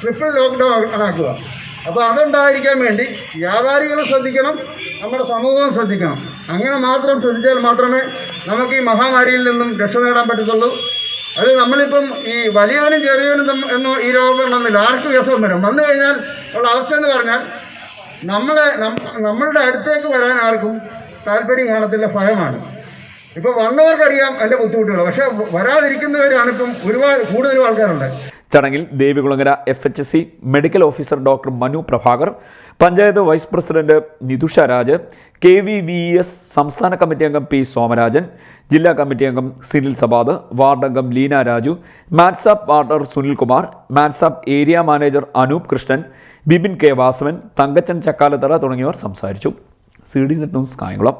I: ട്രിപ്പിൾ ലോക്ക്ഡൗൺ ആക്കുക. അപ്പോൾ അതുണ്ടായിരിക്കാൻ വേണ്ടി വ്യാപാരികൾ ശ്രദ്ധിക്കണം, നമ്മുടെ സമൂഹം ശ്രദ്ധിക്കണം. അങ്ങനെ മാത്രം ശ്രദ്ധിച്ചാൽ മാത്രമേ നമുക്ക് ഈ മഹാമാരിയിൽ നിന്നും രക്ഷ നേടാൻ പറ്റത്തുള്ളൂ. അത് നമ്മളിപ്പം ഈ വലിയവനും ചെറിയവനും എന്നോ ഈ രോഗം ഉണ്ടെന്നില്ല, ആർക്കും വ്യസവും വരും. വന്നു കഴിഞ്ഞാൽ ഉള്ള അവസ്ഥ എന്ന് പറഞ്ഞാൽ നമ്മളുടെ അടുത്തേക്ക് വരാൻ ആർക്കും താല്പര്യം കാണത്തില്ല, ഭയമാണ്. ഇപ്പോൾ വന്നവർക്കറിയാം അതിൻ്റെ ബുദ്ധിമുട്ടുകൾ, പക്ഷേ വരാതിരിക്കുന്നവരാണ് ഇപ്പം കൂടുതലും ആൾക്കാരുണ്ട്.
B: ചടങ്ങിൽ ദേവികുളങ്ങര FHC medical officer doctor Manu Prabhakar, panchayat vice president Nithusha Raj, KVVES സംസ്ഥാന കമ്മിറ്റി അംഗം P. സോമരാജൻ, ജില്ലാ കമ്മിറ്റി അംഗം സിനിൽ സബാദ്, വാർഡ് അംഗം ലീന രാജു, മാറ്റ്സാപ്പ് വാർഡർ സുനിൽകുമാർ, മാറ്റ്സാപ്പ് area manager Anoop Krishnan, Bibin K. Vasavan, Thankachan Chakkalathara തുടങ്ങിയവർ സംസാരിച്ചു. CD net news Kayamkulam.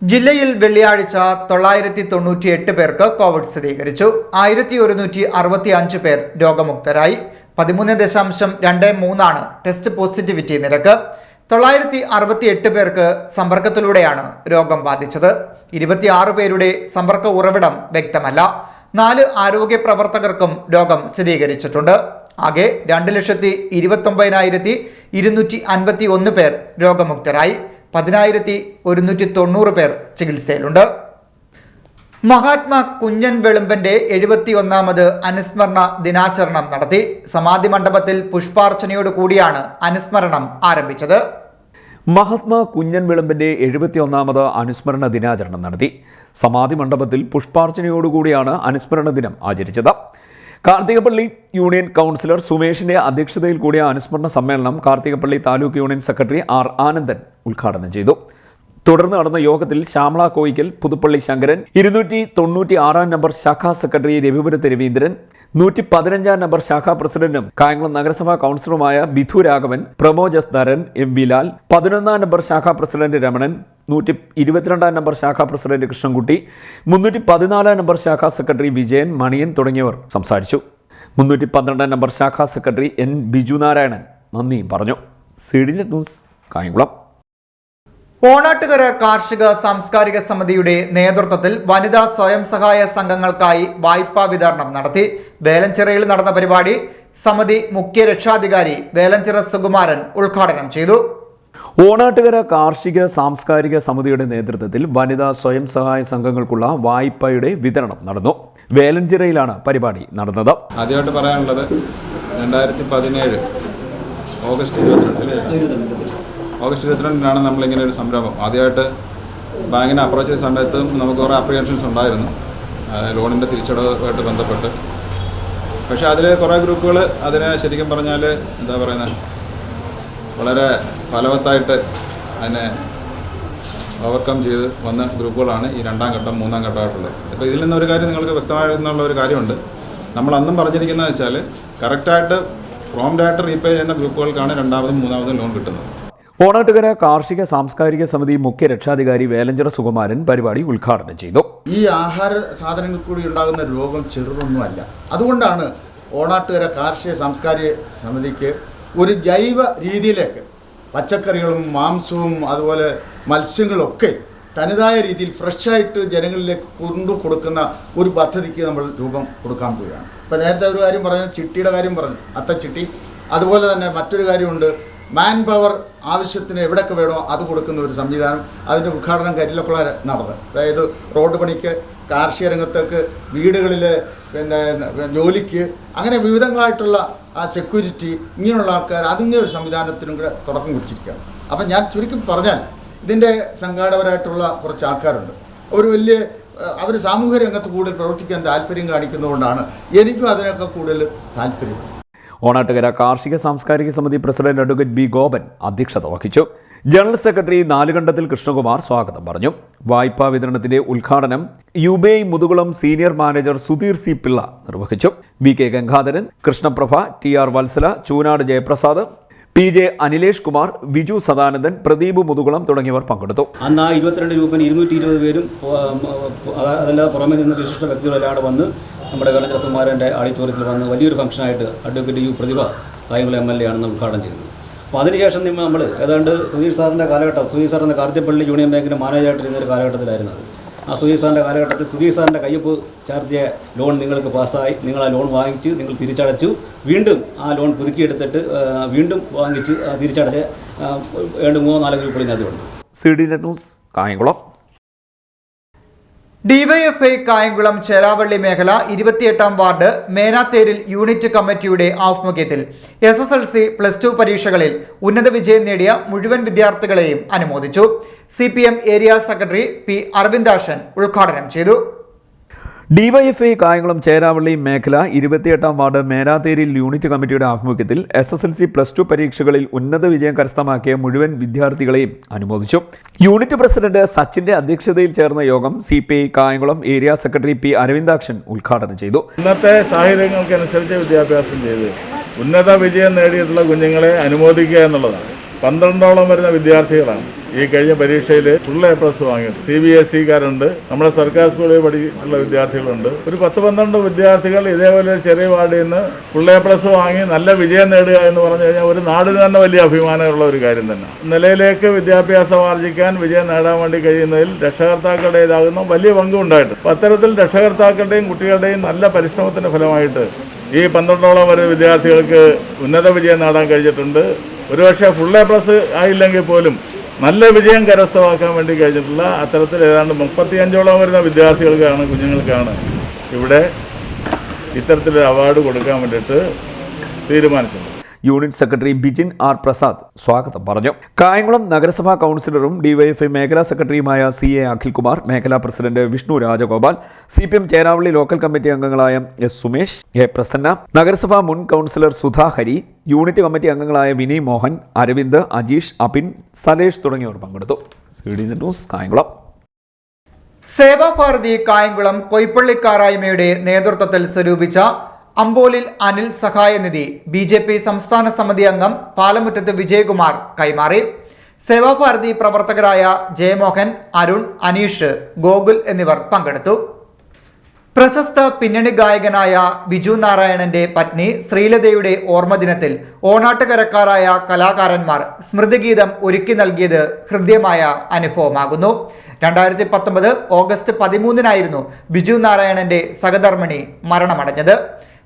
A: ജില്ലയിൽ വെള്ളിയാഴ്ച 998 പേർക്ക് കോവിഡ് സ്ഥിരീകരിച്ചു. 1165 പേർ രോഗമുക്തരായി. 13.23 ടെസ്റ്റ് പോസിറ്റിവിറ്റി നിരക്ക്. 968 പേർക്ക് സമ്പർക്കത്തിലൂടെയാണ് രോഗം ബാധിച്ചത്. 26 പേരുടെ സമ്പർക്ക ഉറവിടം വ്യക്തമല്ല. 4 ആരോഗ്യ പ്രവർത്തകർക്കും രോഗം സ്ഥിരീകരിച്ചിട്ടുണ്ട്. ആകെ 2,29,251 പേർ രോഗമുക്തരായി. 10,190 പേർ ചികിത്സയിലുണ്ട്. മഹാത്മാ കുഞ്ഞൻ വെളുമ്പന്റെ 71ാമത് അനുസ്മരണ ദിനാചരണം നടത്തി. സമാധി മണ്ഡപത്തിൽ പുഷ്പാർച്ചനയോട് കൂടിയാണ് അനുസ്മരണം ആരംഭിച്ചത്.
B: മഹാത്മാ കുഞ്ഞൻ വെളുമ്പന്റെ 71ാമത് അനുസ്മരണ ദിനാചരണം നടത്തി. സമാധി മണ്ഡപത്തിൽ പുഷ്പാർച്ചനയോടുകൂടിയാണ് അനുസ്മരണ ദിനം ആചരിച്ചത്. കാർത്തികപ്പള്ളി യൂണിയൻ കൗൺസിലർ സുമേഷിന്റെ അധ്യക്ഷതയിൽ കൂടിയ അനുസ്മരണ സമ്മേളനം Karthikappally taluk union secretary R. Anandan ഉദ്ഘാടനം ചെയ്തു. തുടർന്ന് നടന്ന യോഗത്തിൽ ശ്യാമള കോയിക്കൽ, പുതുപ്പള്ളി ശങ്കരൻ, 296 നമ്പർ ശാഖാ സെക്രട്ടറി രവിപുരത്ത് രവീന്ദ്രൻ, 115 നമ്പർ ശാഖാ പ്രസിഡന്റും കായംകുളം നഗരസഭാ കൗൺസിലറുമായ ബിധു രാഘവൻ, പ്രമോജ് എസ് ധരൻ, M. വി. ലാൽ, 11 നമ്പർ ശാഖാ പ്രസിഡന്റ് രമണൻ, 122 നമ്പർ ശാഖാ പ്രസിഡന്റ് കൃഷ്ണൻകുട്ടി, 314 നമ്പർ ശാഖാ സെക്രട്ടറി വിജയൻ, മണിയൻ തുടങ്ങിയവർ സംസാരിച്ചു. 312 നമ്പർ ശാഖാ സെക്രട്ടറി N. ബിജു നാരായണൻ നന്ദിയും പറഞ്ഞു. CD net news Kayamkulam.
A: Onattukara കാർഷിക സാംസ്കാരിക സമിതിയുടെ നേതൃത്വത്തിൽ വനിതാ സ്വയം സഹായ സംഘങ്ങൾക്കായി വായ്പാ വിതരണം നടത്തി. വേലഞ്ചിറയിൽ നടന്ന പരിപാടി സമിതി മുഖ്യ രക്ഷാധികാരി വേലഞ്ചിറ സുകുമാരൻ ഉദ്ഘാടനം ചെയ്തു.
B: ഓണാട്ടുകര കാർഷിക സാംസ്കാരിക സമിതിയുടെ നേതൃത്വത്തിൽ വനിതാ സ്വയം സഹായ സംഘങ്ങൾക്കുള്ള വായ്പയുടെ വിതരണം നടന്നു. വേലഞ്ചിറയിലാണ് പരിപാടി നടന്നത്.
J: ആദ്യമായിട്ട് പറയാനുള്ളത് 2017 ഓഗസ്റ്റ് 22 നമ്മളിങ്ങനെ ഒരു സംരംഭം ആദ്യമായിട്ട് ബാങ്കിനെ അപ്രോച്ച് ചെയ്ത സമയത്ത് നമുക്ക് കുറേ അപ്രിഹെൻഷൻസ് ഉണ്ടായിരുന്നു ലോണിൻ്റെ തിരിച്ചടവുമായിട്ട് ബന്ധപ്പെട്ട്. പക്ഷേ അതിൽ കുറേ ഗ്രൂപ്പുകൾ അതിനെ ശരിക്കും പറഞ്ഞാൽ എന്താ പറയുന്നത് വളരെ ഫലവത്തായിട്ട് അതിനെ ഓവർകം ചെയ്ത് വന്ന ഗ്രൂപ്പുകളാണ് ഈ 2ാം ഘട്ടം 3ാം ഘട്ടമായിട്ടുള്ളത്. ഇപ്പോൾ ഇതിൽ നിന്നൊരു കാര്യം നിങ്ങൾക്ക് വ്യക്തമായിരുന്നുള്ള ഒരു കാര്യമുണ്ട്. നമ്മൾ അന്നും പറഞ്ഞിരിക്കുന്നത് വെച്ചാൽ കറക്റ്റായിട്ട് പ്രോംപ്റ്റായിട്ട് റീപേ ചെയ്യുന്ന ഗ്രൂപ്പുകൾക്കാണ് 2ാമതും 3ാമതും ലോൺ കിട്ടുന്നത്.
B: ഓണാട്ടുകര കാർഷിക സാംസ്കാരിക സമിതി മുഖ്യ രക്ഷാധികാരി വേലഞ്ചിറ സുകുമാരൻ പരിപാടി ഉദ്ഘാടനം ചെയ്തു.
K: ഈ ആഹാര സാധനങ്ങൾ കൂടി ഉണ്ടാകുന്ന രോഗം ചെറുതൊന്നുമല്ല. അതുകൊണ്ടാണ് ഓണാട്ടുകര കാർഷിക സാംസ്കാരിക സമിതിക്ക് ഒരു ജൈവ രീതിയിലേക്ക് പച്ചക്കറികളും മാംസവും അതുപോലെ മത്സ്യങ്ങളൊക്കെ തനതായ രീതിയിൽ ഫ്രഷായിട്ട് ജനങ്ങളിലേക്ക് കൊണ്ടു കൊടുക്കുന്ന ഒരു പദ്ധതിക്ക് നമ്മൾ രൂപം കൊടുക്കാൻ പോവുകയാണ്. ഇപ്പോൾ നേരത്തെ ഒരു കാര്യം പറഞ്ഞു, ചിട്ടിയുടെ കാര്യം പറഞ്ഞു, അത്തച്ചിട്ടി. അതുപോലെ തന്നെ മറ്റൊരു കാര്യമുണ്ട്, മാൻ പവർ ആവശ്യത്തിന് എവിടെയൊക്കെ വേണോ അത് കൊടുക്കുന്ന ഒരു സംവിധാനം. അതിൻ്റെ ഉദ്ഘാടനം കരിലക്കുള നടന്നത്. അതായത് റോഡ് പണിക്ക്, കാർഷിക രംഗത്തേക്ക്, വീടുകളിൽ പിന്നെ ജോലിക്ക്, അങ്ങനെ വിവിധങ്ങളായിട്ടുള്ള ആ സെക്യൂരിറ്റി, ഇങ്ങനെയുള്ള ആൾക്കാർ അതിങ്ങനെ ഒരു സംവിധാനത്തിനും കൂടെ തുടക്കം കുറിച്ചിരിക്കുകയാണ്. അപ്പം ഞാൻ ചുരുക്കി പറഞ്ഞാൽ ഇതിൻ്റെ സംഘാടകരായിട്ടുള്ള കുറച്ച് ആൾക്കാരുണ്ട്. അവർ സാമൂഹ്യ രംഗത്ത് കൂടുതൽ പ്രവർത്തിക്കാൻ താല്പര്യം കാണിക്കുന്നതുകൊണ്ടാണ് എനിക്കും അതിനൊക്കെ കൂടുതൽ താല്പര്യം.
B: ഓണാട്ടുകര കാർഷിക സാംസ്കാരിക സമിതി പ്രസിഡന്റ് അഡ്വക്കേറ്റ് B. ഗോപൻ അധ്യക്ഷത വഹിച്ചു. ജനറൽ സെക്രട്ടറി നാലുകണ്ടത്തിൽ കൃഷ്ണകുമാർ സ്വാഗതം പറഞ്ഞു. വായ്പാ വിതരണത്തിന്റെ ഉദ്ഘാടനം UBI Muthukulam senior manager Sudheer C Pillai നിർവഹിച്ചു. V K Gangadharan, Krishnaprabha, T R Vatsala, Choonad Jayaprasad, P J Anilesh Kumar, Viju Sadanandan, Pradeep Muthukulam തുടങ്ങിയവർ പങ്കെടുത്തു.
L: അന്ന് ആ 22 രൂപ 220 പേരും അതല്ലാതെ പുറമേ നിന്ന് വിശിഷ്ട വ്യക്തികളെല്ലാം വന്ന് നമ്മുടെ വെള്ളച്ചരസുമാരൻ്റെ ഓഡിറ്റോറിയത്തിൽ വന്ന് വലിയൊരു ഫംഗ്ഷനായിട്ട് അഡ്വക്കേറ്റ് യു പ്രതിഭ കായംകുളം MLA ആണെന്ന് ഉദ്ഘാടനം ചെയ്തത്. അപ്പോൾ അതിനുശേഷം നമ്മൾ ഏതാണ്ട് സുധീർ സാറിൻ്റെ കാലഘട്ടം, സുധീർ സാറിൻ്റെ കാർത്തിപ്പള്ളി യൂണിയൻ ബാങ്കിൻ്റെ മാനേജറായിട്ടിരുന്ന ഒരു കാലഘട്ടത്തിലായിരുന്നത്. ആ സുധീർ സാറിൻ്റെ കാലഘട്ടത്തിൽ സുധീർ സാറിൻ്റെ കയ്യൊപ്പ് ചാർത്തിയ ലോൺ നിങ്ങൾക്ക് പാസ്സായി, നിങ്ങൾ ആ ലോൺ വാങ്ങിച്ച് നിങ്ങൾ തിരിച്ചടച്ചു, വീണ്ടും ആ ലോൺ പുതുക്കിയെടുത്തിട്ട് വീണ്ടും വാങ്ങിച്ച് തിരിച്ചടച്ച് 2-3-4 ഗ്രൂപ്പുകളിനകത്തുണ്ട്.
B: CD news Kayamkulam.
A: DYFI Kayamkulam Cheravally മേഖല 28-ാം വാർഡ് മേനാത്തേരിൽ യൂണിറ്റ് കമ്മിറ്റിയുടെ ആഭിമുഖ്യത്തിൽ SSLC +2 പരീക്ഷകളിൽ ഉന്നത വിജയം നേടിയ മുഴുവൻ വിദ്യാർത്ഥികളെയും അനുമോദിച്ചു. CPM area secretary P Aravindakshan ഉദ്ഘാടനം ചെയ്തു.
B: ഡിവൈഎഫ്ഐ കായംകുളം ചേരാവള്ളി മേഖല 28-ാം വാർഡ് മേനാത്തേരിൽ യൂണിറ്റ് കമ്മിറ്റിയുടെ ആഭിമുഖ്യത്തിൽ SSLC +2 പരീക്ഷകളിൽ ഉന്നത വിജയം കരസ്ഥമാക്കിയ മുഴുവൻ വിദ്യാർത്ഥികളെയും അനുമോദിച്ചു. യൂണിറ്റ് പ്രസിഡന്റ് സച്ചിന്റെ അധ്യക്ഷതയിൽ ചേർന്ന യോഗം CPI Kayamkulam area secretary P Aravindakshan ഉദ്ഘാടനം ചെയ്തു.
M: ഇന്നത്തെ സാഹചര്യങ്ങൾക്കനുസരിച്ച് വിദ്യാഭ്യാസം ചെയ്ത് ഉന്നത വിജയം നേടിയിട്ടുള്ള കുഞ്ഞുങ്ങളെ അനുമോദിക്കുക എന്നുള്ളതാണ്. 12ഓളം വരുന്ന വിദ്യാർത്ഥികളാണ് ഈ കഴിഞ്ഞ പരീക്ഷയിൽ ഫുൾ A+ വാങ്ങിയത്. CBSE-കാരുണ്ട്, നമ്മുടെ സർക്കാർ സ്കൂളിൽ പഠിച്ചിട്ടുള്ള വിദ്യാർത്ഥികളുണ്ട്. ഒരു 10-12 വിദ്യാർത്ഥികൾ ഇതേപോലെ ചെറിയ വാർഡിൽ നിന്ന് ഫുൾ A+ വാങ്ങി നല്ല വിജയം നേടുക എന്ന് പറഞ്ഞു കഴിഞ്ഞാൽ ഒരു നാടിന് തന്നെ വലിയ അഭിമാനമുള്ള ഒരു കാര്യം തന്നെ. നിലയിലേക്ക് വിദ്യാഭ്യാസം ആർജിക്കാൻ വിജയം നേടാൻ വേണ്ടി കഴിയുന്നതിൽ രക്ഷകർത്താക്കളുടേതാകുന്ന വലിയ പങ്കുണ്ടായിട്ട് അത്തരത്തിൽ രക്ഷകർത്താക്കളുടെയും കുട്ടികളുടെയും നല്ല പരിശ്രമത്തിന്റെ ഫലമായിട്ട് ഈ 12ഓളം വരുന്ന വിദ്യാർത്ഥികൾക്ക് ഉന്നത വിജയം നേടാൻ കഴിഞ്ഞിട്ടുണ്ട്. ഒരുപക്ഷെ ഫുൾ A+ ആയില്ലെങ്കിൽ പോലും നല്ല വിജയം കരസ്ഥമാക്കാൻ വേണ്ടി കഴിഞ്ഞിട്ടുള്ള അത്തരത്തിൽ ഏതാണ്ട് 35ഓളം വരുന്ന വിദ്യാർത്ഥികൾക്കാണ്, കുഞ്ഞുങ്ങൾക്കാണ് ഇവിടെ ഇത്തരത്തിലൊരു അവാർഡ് കൊടുക്കാൻ വേണ്ടിയിട്ട് തീരുമാനിച്ചത്.
B: Unit secretary Bijin R Prasad സ്വാഗതം പറഞ്ഞു. കായംകുളം നഗരസഭാ കൗൺസിലറും ഡിവൈഎഫ്ഐ മേഖലാ സെക്രട്ടറിയുമായ CA അഖിൽകുമാർ, മേഖലാ president Vishnu Rajagopal, CPM Cheravally local committee അംഗങ്ങളായ S സുമേഷ്, A പ്രസന്ന, നഗരസഭാ മുൻ councillor Sudha Hari, unit committee അംഗങ്ങളായ വിനയ് മോഹൻ, അരവിന്ദ്, അജീഷ്, അപിൻ, സലേഷ് തുടങ്ങിയവർ പങ്കെടുത്തു. CD news Kayamkulam.
A: സേവാഭാരതി കായംകുളം കൊയ്പ്പള്ളിക്കാരായ്മയുടെ നേതൃത്വത്തിൽ സ്വരൂപിച്ച അമ്പോലിൽ അനിൽ സഹായനിധി BJP സംസ്ഥാന സമിതി അംഗം പാലമുറ്റത്ത് വിജയകുമാർ കൈമാറി. സേവാഭാരതി പ്രവർത്തകരായ ജയമോഹൻ, അരുൺ, അനീഷ്, ഗോകുൽ എന്നിവർ പങ്കെടുത്തു. പ്രശസ്ത പിന്നണി ഗായകനായ ബിജു നാരായണന്റെ പത്നി ശ്രീലതയുടെ ഓർമ്മദിനത്തിൽ ഓണാട്ടുകരക്കാരായ കലാകാരന്മാർ സ്മൃതിഗീതം ഒരുക്കി നൽകിയത് ഹൃദ്യമായ അനുഭവമാകുന്നു. 2019 ഓഗസ്റ്റ് 13-നായിരുന്നു ബിജു നാരായണന്റെ സഹധർമ്മിണി മരണമടഞ്ഞത്.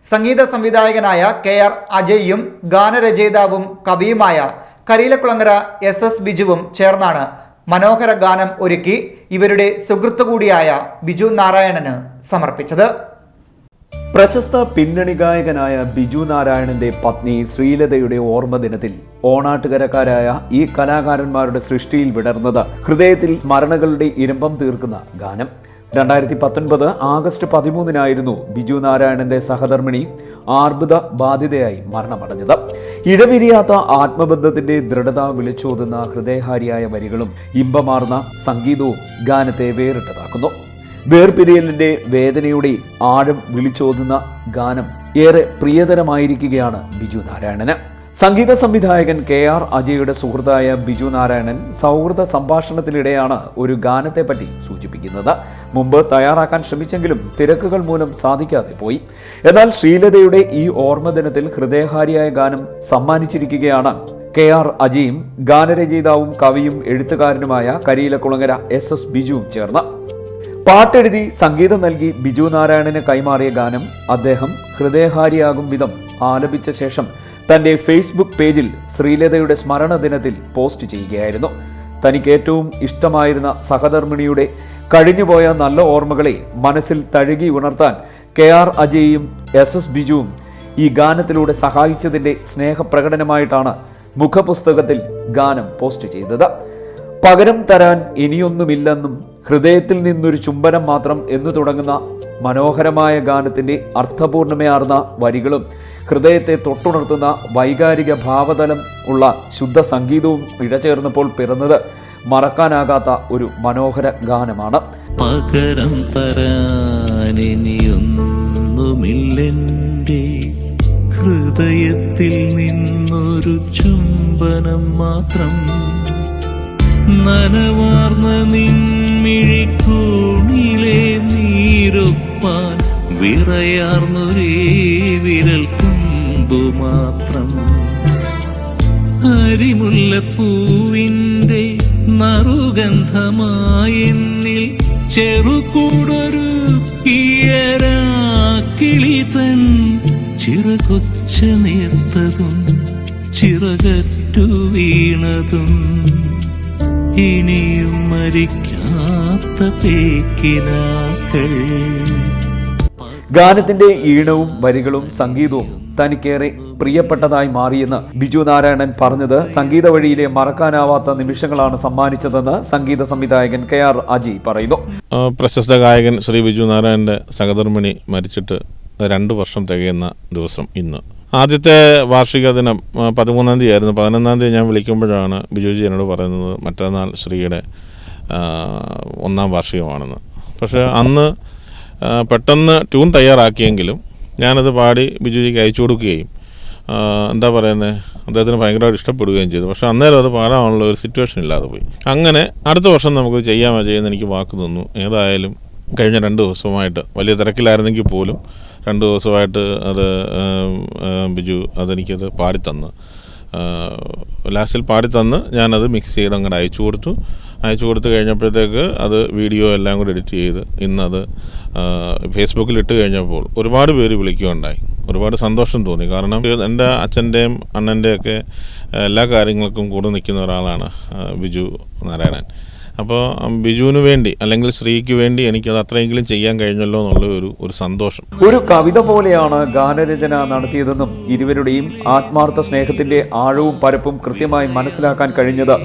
A: സംഗീത സംവിധായകനായ KR അജയും ഗാനരചയിതാവും കവിയുമായ കരിയിലക്കുളങ്ങര SS ബിജുവും ചേർന്നാണ് മനോഹര ഗാനം ഒരുക്കി ഇവരുടെ സുഹൃത്തു കൂടിയായ ബിജു നാരായണന് സമർപ്പിച്ചത്.
B: പ്രശസ്ത പിന്നണി ഗായകനായ ബിജു നാരായണന്റെ പത്നി ശ്രീലതയുടെ ഓർമ്മദിനത്തിൽ ഓണാട്ടുകരക്കാരായ ഈ കലാകാരന്മാരുടെ സൃഷ്ടിയിൽ വിടർന്നത് ഹൃദയത്തിൽ സ്മരണകളുടെ ഇരമ്പം തീർക്കുന്ന ഗാനം. 2019 ആഗസ്റ്റ് 13-നായിരുന്നു ബിജു നാരായണന്റെ സഹധർമ്മിണി ആർബുദ ബാധിതയായി മരണമടഞ്ഞത്. ഇടപിരിയാത്ത ആത്മബന്ധത്തിന്റെ ദൃഢത വിളിച്ചോതുന്ന ഹൃദയഹാരിയായ വരികളും ഇമ്പമാർന്ന സംഗീതവും ഗാനത്തെ വേറിട്ടതാക്കുന്നു. വേർപിരിയലിന്റെ വേദനയുടെ ആഴം വിളിച്ചോതുന്ന ഗാനം ഏറെ പ്രിയതരമായിരിക്കുകയാണ് ബിജു നാരായണന്. സംഗീത സംവിധായകൻ KR അജയുടെ സുഹൃത്തായ ബിജു നാരായണൻ സൗഹൃദ സംഭാഷണത്തിനിടെയാണ് ഒരു ഗാനത്തെപ്പറ്റി സൂചിപ്പിക്കുന്നത്. മുമ്പ് തയ്യാറാക്കാൻ ശ്രമിച്ചെങ്കിലും തിരക്കുകൾ മൂലം സാധിക്കാതെ പോയി. എന്നാൽ ശ്രീലതയുടെ ഈ ഓർമ്മദിനത്തിൽ ഹൃദയഹാരിയായ ഗാനം സമ്മാനിച്ചിരിക്കുകയാണ് KR അജയും ഗാനരചയിതാവും കവിയും എഴുത്തുകാരനുമായ കരിയിലക്കുളങ്ങര SS ബിജുവും ചേർന്ന്. പാട്ടെഴുതി സംഗീതം നൽകി ബിജു നാരായണന് കൈമാറിയ ഗാനം അദ്ദേഹം ഹൃദയഹാരിയാകും വിധം ആലപിച്ച ശേഷം തന്റെ ഫേസ്ബുക്ക് പേജിൽ ശ്രീലതയുടെ സ്മരണ ദിനത്തിൽ പോസ്റ്റ് ചെയ്യുകയായിരുന്നു. തനിക്ക് ഏറ്റവും ഇഷ്ടമായിരുന്ന സഹധർമ്മിണിയുടെ കഴിഞ്ഞുപോയ നല്ല ഓർമ്മകളെ മനസ്സിൽ തഴുകി ഉണർത്താൻ KR അജയും SS ബിജുവും ഈ ഗാനത്തിലൂടെ സഹായിച്ചതിന്റെ സ്നേഹപ്രകടനമായിട്ടാണ് മുഖപുസ്തകത്തിൽ ഗാനം പോസ്റ്റ് ചെയ്തത്. പകരം തരാൻ ഇനിയൊന്നുമില്ലെന്നും ഹൃദയത്തിൽ നിന്നൊരു ചുംബനം മാത്രം എന്നു തുടങ്ങുന്ന മനോഹരമായ ഗാനത്തിന്റെ അർത്ഥപൂർണമയാർന്ന വരികളും ഹൃദയത്തെ തൊട്ടുണർത്തുന്ന വൈകാരിക ഭാവതലം ഉള്ള ശുദ്ധ സംഗീതവും ഇഴചേർന്നപ്പോൾ പിറന്നത് മറക്കാനാകാത്ത ഒരു മനോഹര ഗാനമാണ്.
N: പകരം തരാനിനിയൊന്നുമില്ലെൻ്റെ ഹൃദയത്തിൽ നിന്നൊരു ചുംബനം മാത്രം, നനവാർന്ന നിൻമിഴിക്കൂണിലെ നീരൊപ്പാൻ വിറയാർന്നൊരേ വിരൽ തുമ്പു മാത്രം, അരിമുല്ലപ്പൂവിൻ്റെ നറുഗന്ധമായെന്നിൽ ചെറുകൂടൊരു കിയരാക്കിളി തൻ ചിറകൊച്ച നേർത്തതും ചിറകറ്റു വീണതും ഇനിയും മരിക്കാത്ത തേക്കിനാക്കൾ.
B: ഗാനത്തിന്റെ ഈണവും വരികളും സംഗീതവും തനിക്കേറെ പ്രിയപ്പെട്ടതായി മാറിയെന്ന് ബിജു നാരായണൻ പറഞ്ഞത് സംഗീത വഴിയിലെ മറക്കാനാവാത്ത നിമിഷങ്ങളാണ് സമ്മാനിച്ചതെന്ന് സംഗീത സംവിധായകൻ KR അജി പറയുന്നു.
O: പ്രശസ്ത ഗായകൻ ശ്രീ ബിജു നാരായണന്റെ സഹധർമ്മിണി മരിച്ചിട്ട് 2 വർഷം തികയുന്ന ദിവസം ഇന്ന്. ആദ്യത്തെ വാർഷിക ദിനം 13-ാം തീയതി ആയിരുന്നു. 11-ാം തീയതി ഞാൻ വിളിക്കുമ്പോഴാണ് ബിജുജി എന്നോട് പറയുന്നത് മറ്റന്നാൾ ശ്രീയുടെ 1-ാം വാർഷികമാണെന്ന്. പക്ഷേ അന്ന് പെട്ടെന്ന് ട്യൂൺ തയ്യാറാക്കിയെങ്കിലും ഞാനത് പാടി ബിജുജിക്ക് അയച്ചു കൊടുക്കുകയും എന്താ പറയുന്നത് അദ്ദേഹത്തിന് ഭയങ്കരമായിട്ട് ഇഷ്ടപ്പെടുകയും ചെയ്തു. പക്ഷേ അന്നേരം അത് പാടാനുള്ള ഒരു സിറ്റുവേഷൻ ഇല്ലാതെ പോയി. അങ്ങനെ അടുത്ത വർഷം നമുക്ക് ചെയ്യുമെന്ന് എനിക്ക് വാക്ക് തന്നു. ഏതായാലും കഴിഞ്ഞ 2 ദിവസമായിട്ട് വലിയ തിരക്കിലായിരുന്നെങ്കിൽ പോലും 2 ദിവസമായിട്ട് അത് ബിജു അതെനിക്കത് പാടിത്തന്ന്, ലാസ്റ്റിൽ പാടിത്തന്ന് ഞാനത് മിക്സ് ചെയ്ത് അങ്ങോട്ട് അയച്ചു കൊടുത്തു കഴിഞ്ഞപ്പോഴത്തേക്ക് അത് വീഡിയോ എല്ലാം കൂടി എഡിറ്റ് ചെയ്ത് ഇന്നത് ഫേസ്ബുക്കിൽ ഇട്ട് കഴിഞ്ഞപ്പോൾ ഒരുപാട് പേര് വിളിക്കുകയുണ്ടായി. ഒരുപാട് സന്തോഷം തോന്നി. കാരണം എൻ്റെ അച്ഛൻ്റെയും അണ്ണൻ്റെയൊക്കെ എല്ലാ കാര്യങ്ങൾക്കും കൂടെ നിൽക്കുന്ന ഒരാളാണ് ബിജു നാരായണൻ. അപ്പോൾ ബിജുവിന് വേണ്ടി അല്ലെങ്കിൽ ശ്രീക്ക് വേണ്ടി എനിക്കത് അത്രയെങ്കിലും ചെയ്യാൻ കഴിഞ്ഞല്ലോ എന്നുള്ള ഒരു സന്തോഷം.
B: ഒരു കവിത പോലെയാണ് ഗാനരചന നടത്തിയതെന്നും ഇരുവരുടെയും ആത്മാർത്ഥ സ്നേഹത്തിന്റെ ആഴവും പരപ്പും കൃത്യമായി മനസ്സിലാക്കാൻ കഴിഞ്ഞത്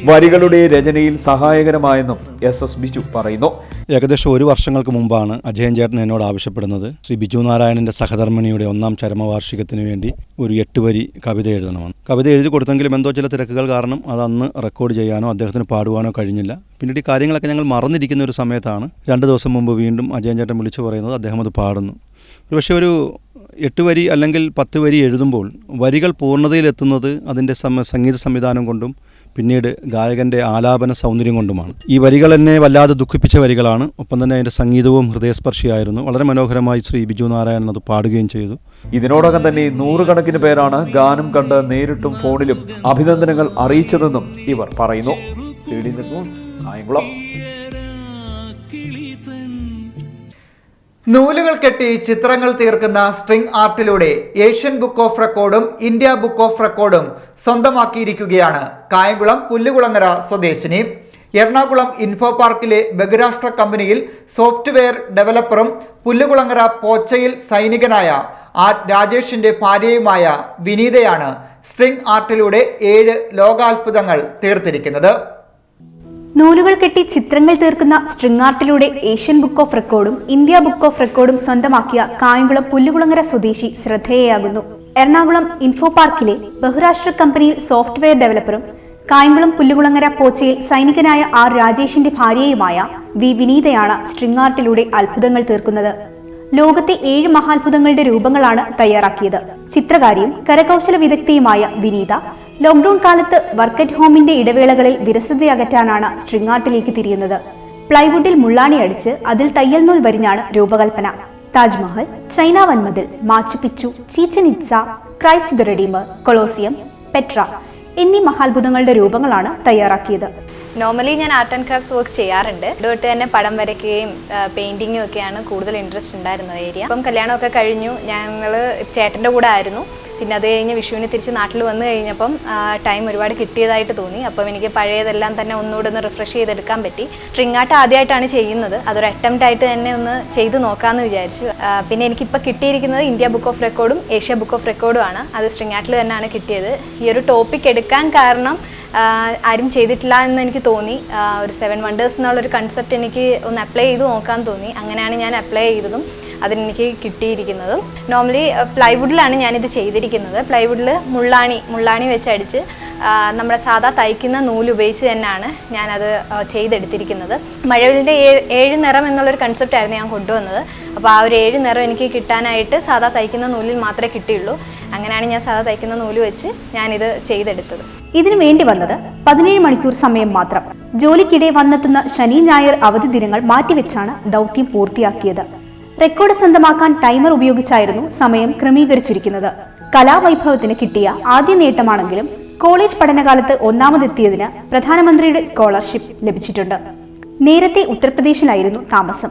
B: വരികളുടെ രചനയിൽ സഹായകരമായെന്നും SS ബിജു പറയുന്നു.
C: ഏകദേശം 1 വർഷങ്ങൾക്ക് മുമ്പാണ് അജയൻ ചേട്ടൻ എന്നോട് ആവശ്യപ്പെടുന്നത് ശ്രീ ബിജു നാരായണൻ്റെ സഹധർമ്മിണിയുടെ 1-ാം ചരമവാർഷികത്തിന് വേണ്ടി ഒരു 8 വരി കവിത എഴുതണമെന്ന്. കവിത എഴുതി കൊടുത്തെങ്കിലും എന്തോ ചില തിരക്കുകൾ കാരണം അത് അന്ന് റെക്കോർഡ് ചെയ്യാനോ അദ്ദേഹത്തിന് പാടുവാനോ കഴിഞ്ഞില്ല. പിന്നീട് ഈ കാര്യങ്ങളൊക്കെ ഞങ്ങൾ മറന്നിരിക്കുന്ന ഒരു സമയത്താണ് 2 ദിവസം മുമ്പ് വീണ്ടും അജയൻ ചേട്ടൻ വിളിച്ചു പറയുന്നത് അദ്ദേഹം അത് പാടുന്നു. പക്ഷേ ഒരു 8 വരി അല്ലെങ്കിൽ 10 വരി എഴുതുമ്പോൾ വരികൾ പൂർണ്ണതയിലെത്തുന്നത് അതിൻ്റെ സംഗീത സംവിധാനം കൊണ്ടും പിന്നീട് ഗായകൻ്റെ ആലാപന സൗന്ദര്യം കൊണ്ടുമാണ്. ഈ വരികൾ എന്നെ വല്ലാതെ ദുഃഖിപ്പിച്ച വരികളാണ്. ഒപ്പം തന്നെ അതിൻ്റെ സംഗീതവും ഹൃദയസ്പർശിയായിരുന്നു. വളരെ മനോഹരമായി ശ്രീ ബിജു നാരായണൻ അത് പാടുകയും ചെയ്തു.
B: ഇതിനോടകം തന്നെ 100 കണക്കിന് പേരാണ് ഗാനം കണ്ട് നേരിട്ടും ഫോണിലും അഭിനന്ദനങ്ങൾ അറിയിച്ചതെന്നും ഇവർ പറയുന്നു.
A: നൂലുകൾ കെട്ടി ചിത്രങ്ങൾ തീർക്കുന്ന സ്ട്രിംഗ് ആർട്ടിലൂടെ ഏഷ്യൻ ബുക്ക് ഓഫ് റെക്കോർഡും ഇന്ത്യ ബുക്ക് ഓഫ് റെക്കോർഡും സ്വന്തമാക്കിയിരിക്കുകയാണ് കായംകുളം പുല്ലുകുളങ്ങര സ്വദേശിനി. എറണാകുളം ഇൻഫോ പാർക്കിലെ ബഹുരാഷ്ട്ര കമ്പനിയിൽ സോഫ്റ്റ്വെയർ ഡെവലപ്പറും പുല്ലുകുളങ്ങര പോച്ചയിൽ സൈനികനായ രാജേഷിന്റെ ഭാര്യയുമായ വിനീതയാണ് സ്ട്രിംഗ് ആർട്ടിലൂടെ 7 ലോകാത്ഭുതങ്ങൾ തീർത്തിരിക്കുന്നത്.
P: നൂലുകൾ കെട്ടി ചിത്രങ്ങൾ തീർക്കുന്ന സ്ട്രിംഗ് ആർട്ടിലൂടെ ഏഷ്യൻ ബുക്ക് ഓഫ് റെക്കോർഡും ഇന്ത്യ ബുക്ക് ഓഫ് റെക്കോർഡും സ്വന്തമാക്കിയ കായംകുളം പുല്ലുകുളങ്ങര സ്വദേശി ശ്രദ്ധേയയാകുന്നു. എറണാകുളം ഇൻഫോ പാർക്കിലെ ബഹുരാഷ്ട്ര കമ്പനിയിൽ സോഫ്റ്റ്വെയർ ഡെവലപ്പറും കായംകുളം പുല്ലുകുളങ്ങര പോച്ചയിൽ സൈനികനായ രാജേഷിന്റെ ഭാര്യയുമായ വിനീതയാണ് സ്ട്രിംഗ് ആർട്ടിലൂടെ അത്ഭുതങ്ങൾ തീർക്കുന്നത്. ലോകത്തെ 7 മഹാത്ഭുതങ്ങളുടെ രൂപങ്ങളാണ് തയ്യാറാക്കിയത്. ചിത്രകാരിയും കരകൗശല വിദഗ്ധയുമായ വിനീത ലോക്ക്ഡൌൺ കാലത്ത് വർക്ക് അറ്റ് ഹോമിന്റെ ഇടവേളകളിൽ വിരസതയകറ്റാനാണ് സ്ട്രിംഗ് ആർട്ടിലേക്ക് തിരിയുന്നത്. പ്ലൈവുഡിൽ മുള്ളാണി അടിച്ച് അതിൽ തയ്യൽ നൂൽ വരിഞ്ഞാണ് രൂപകൽപ്പന. താജ്മഹൽ, ചൈന വൻമതിൽ, Machu Picchu, Chichen Itza, Christ the Redeemer, Colosseum, Petra എന്നീ മഹാത്ഭുതങ്ങളുടെ രൂപങ്ങളാണ് തയ്യാറാക്കിയത്.
Q: നോർമലി ഞാൻ ആർട്ട് ആൻഡ് ക്രാഫ്റ്റ്സ് വർക്ക് ചെയ്യാറുണ്ട്. ഇതുകൊണ്ട് തന്നെ പടം വരയ്ക്കുകയും പെയിന്റിങ്ങും ഒക്കെയാണ് കൂടുതൽ ഇൻട്രസ്റ്റ് ഉണ്ടായിരുന്നത് ഏരിയ. അപ്പം കല്യാണമൊക്കെ കഴിഞ്ഞു, ഞങ്ങൾ ചേട്ടൻ്റെ കൂടെ ആയിരുന്നു. പിന്നെ അത് കഴിഞ്ഞ് വിഷുവിന് തിരിച്ച് നാട്ടിൽ വന്നു കഴിഞ്ഞപ്പം ടൈം ഒരുപാട് കിട്ടിയതായിട്ട് തോന്നി. അപ്പം എനിക്ക് പഴയതെല്ലാം തന്നെ ഒന്നുകൂടെ ഒന്ന് റിഫ്രഷ് ചെയ്തെടുക്കാൻ പറ്റി. സ്ട്രിംഗ് ആർട്ട് ആദ്യമായിട്ടാണ് ചെയ്യുന്നത്. അതൊരു അറ്റംപ്റ്റ് ആയിട്ട് തന്നെ ഒന്ന് ചെയ്ത് നോക്കാമെന്ന് വിചാരിച്ചു. പിന്നെ എനിക്കിപ്പോൾ കിട്ടിയിരിക്കുന്നത് ഇന്ത്യ ബുക്ക് ഓഫ് റെക്കോർഡും ഏഷ്യ ബുക്ക് ഓഫ് റെക്കോർഡും ആണ്. അത് സ്ട്രിംഗ് ആർട്ടിൽ തന്നെയാണ് കിട്ടിയത്. ഈ ഒരു ടോപ്പിക് എടുക്കാൻ കാരണം ആരും ചെയ്തിട്ടില്ല എന്ന് എനിക്ക് തോന്നി. ഒരു 7 വണ്ടേഴ്സ് എന്നുള്ളൊരു കൺസെപ്റ്റ് എനിക്ക് ഒന്ന് അപ്ലൈ ചെയ്ത് നോക്കാൻ തോന്നി. അങ്ങനെയാണ് ഞാൻ അപ്ലൈ ചെയ്തതും അതിനെനിക്ക് കിട്ടിയിരിക്കുന്നതും. നോർമലി പ്ലൈവുഡിലാണ് ഞാനിത് ചെയ്തിരിക്കുന്നത്. പ്ലൈവുഡിൽ മുള്ളാണി വെച്ചടിച്ച് നമ്മുടെ സാധാ തയ്ക്കുന്ന നൂലുപയോഗിച്ച് തന്നെയാണ് ഞാനത് ചെയ്തെടുത്തിരിക്കുന്നത്. മഴവില്ലിൻ്റെ 7 നിറം എന്നുള്ളൊരു കൺസെപ്റ്റായിരുന്നു ഞാൻ കൊണ്ടുവന്നത്. അപ്പോൾ ആ ഒരു 7 നിറം എനിക്ക് കിട്ടാനായിട്ട് സാധാ തയ്ക്കുന്ന നൂലിൽ മാത്രമേ കിട്ടിയുള്ളൂ. അങ്ങനെയാണ് ഞാൻ സാധാ തയ്ക്കുന്ന നൂല് വെച്ച് ഞാനിത് ചെയ്തെടുത്തത്.
P: ഇതിനു വേണ്ടി വന്നത് 17 മണിക്കൂർ സമയം മാത്രം. ജോലിക്കിടെ വന്നെത്തുന്ന ശനി ഞായർ അവധി ദിനങ്ങൾ മാറ്റിവെച്ചാണ് ദൗത്യം പൂർത്തിയാക്കിയത്. റെക്കോർഡ് സ്വന്തമാക്കാൻ ടൈമർ ഉപയോഗിച്ചായിരുന്നു സമയം ക്രമീകരിച്ചിരിക്കുന്നത്. കലാവൈഭവത്തിന് കിട്ടിയ ആദ്യ നേട്ടമാണെങ്കിലും കോളേജ് പഠനകാലത്ത് ഒന്നാമതെത്തിയതിന് പ്രധാനമന്ത്രിയുടെ സ്കോളർഷിപ്പ് ലഭിച്ചിട്ടുണ്ട്. നേരത്തെ ഉത്തർപ്രദേശിലായിരുന്നു താമസം.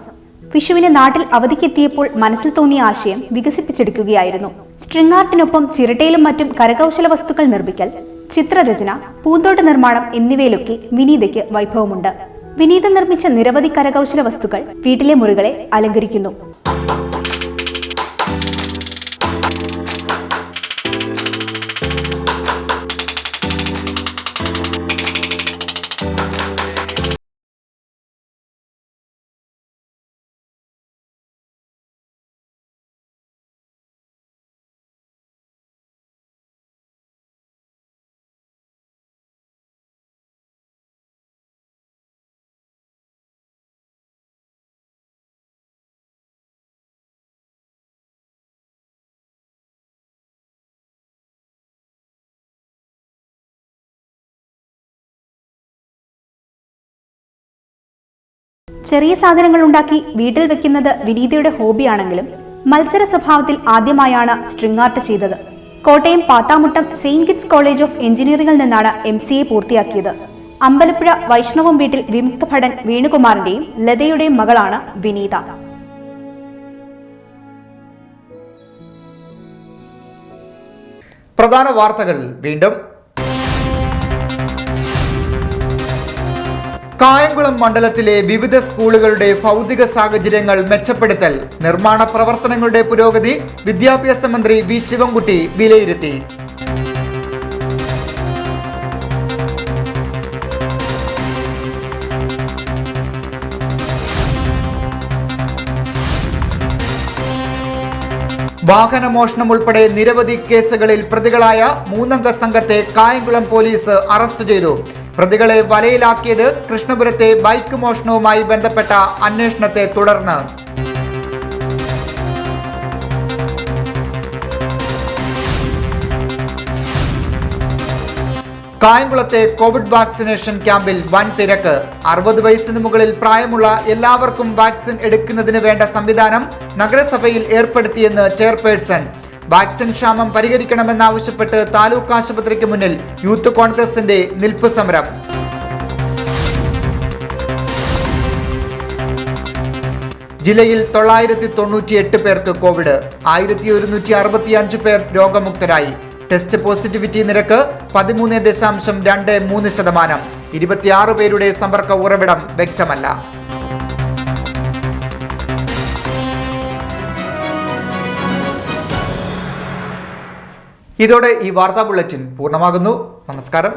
P: വിഷുവിന് നാട്ടിൽ അവധിക്കെത്തിയപ്പോൾ മനസ്സിൽ തോന്നിയ ആശയം വികസിപ്പിച്ചെടുക്കുകയായിരുന്നു. സ്ട്രിംഗ് ആർട്ടിനൊപ്പം ചിരട്ടയിലും മറ്റും കരകൗശല വസ്തുക്കൾ നിർമ്മിക്കൽ, ചിത്രരചന, പൂന്തോട്ട നിർമ്മാണം എന്നിവയിലൊക്കെ വിനീതയ്ക്ക് വൈഭവമുണ്ട്. വിനീത നിർമ്മിച്ച നിരവധി കരകൗശല വസ്തുക്കൾ വീട്ടിലെ മുറികളെ അലങ്കരിക്കുന്നു. ചെറിയ സാധനങ്ങൾ ഉണ്ടാക്കി വീട്ടിൽ വെക്കുന്നത് വിനീതയുടെ ഹോബിയാണെങ്കിലും മത്സര സ്വഭാവത്തിൽ ആദ്യമായാണ് സ്ട്രിംഗ് ആർട്ട് ചെയ്തത്. Kottayam Pathamuttam Saint kits college of എഞ്ചിനീയറിംഗിൽ നിന്നാണ് MCA പൂർത്തിയാക്കിയത്. അമ്പലപ്പുഴ വൈഷ്ണവം വീട്ടിൽ വിമുക്ത ഭടൻ വേണുകുമാറിന്റെയും ലതയുടെയും മകളാണ് വിനീത.
A: പ്രധാന വാർത്തകൾ വീണ്ടും. കായംകുളം മണ്ഡലത്തിലെ വിവിധ സ്കൂളുകളുടെ ഭൗതിക സാഹചര്യങ്ങൾ മെച്ചപ്പെടുത്തൽ, നിർമ്മാണ പ്രവർത്തനങ്ങളുടെ പുരോഗതി വിദ്യാഭ്യാസ മന്ത്രി വി ശിവൻകുട്ടി വിലയിരുത്തി. വാഹനമോഷണം ഉൾപ്പെടെ നിരവധി കേസുകളിൽ പ്രതികളായ 3 അംഗ സംഘത്തെ കായംകുളം പോലീസ് അറസ്റ്റ് ചെയ്തു. പ്രതികളെ വലയിലാക്കിയത് കൃഷ്ണപുരത്തെ ബൈക്ക് മോഷണവുമായി ബന്ധപ്പെട്ട അന്വേഷണത്തെ തുടർന്ന്. കായംകുളത്തെ കോവിഡ് വാക്സിനേഷൻ ക്യാമ്പിൽ വൻ തിരക്ക്. 60 വയസ്സിന് മുകളിൽ പ്രായമുള്ള എല്ലാവർക്കും വാക്സിൻ എടുക്കുന്നതിന് വേണ്ട സംവിധാനം നഗരസഭയിൽ ഏർപ്പെടുത്തിയെന്ന് ചെയർപേഴ്സൺ. വാക്സിൻ ക്ഷാമം പരിഹരിക്കണമെന്നാവശ്യപ്പെട്ട് താലൂക്ക് ആശുപത്രിക്ക് മുന്നിൽ യൂത്ത് കോൺഗ്രസിന്റെ നിൽപ്പ് സമരം. ജില്ലയിൽ 998 പേർക്ക് കോവിഡ്, 1165 പേർ രോഗമുക്തരായി. ടെസ്റ്റ് പോസിറ്റിവിറ്റി നിരക്ക് 13.23%. 26 പേരുടെ സമ്പർക്ക ഉറവിടം വ്യക്തമല്ല. ഇതോടെ ഈ വാർത്താ ബുള്ളറ്റിൻ പൂർണ്ണമാകുന്നു. നമസ്കാരം.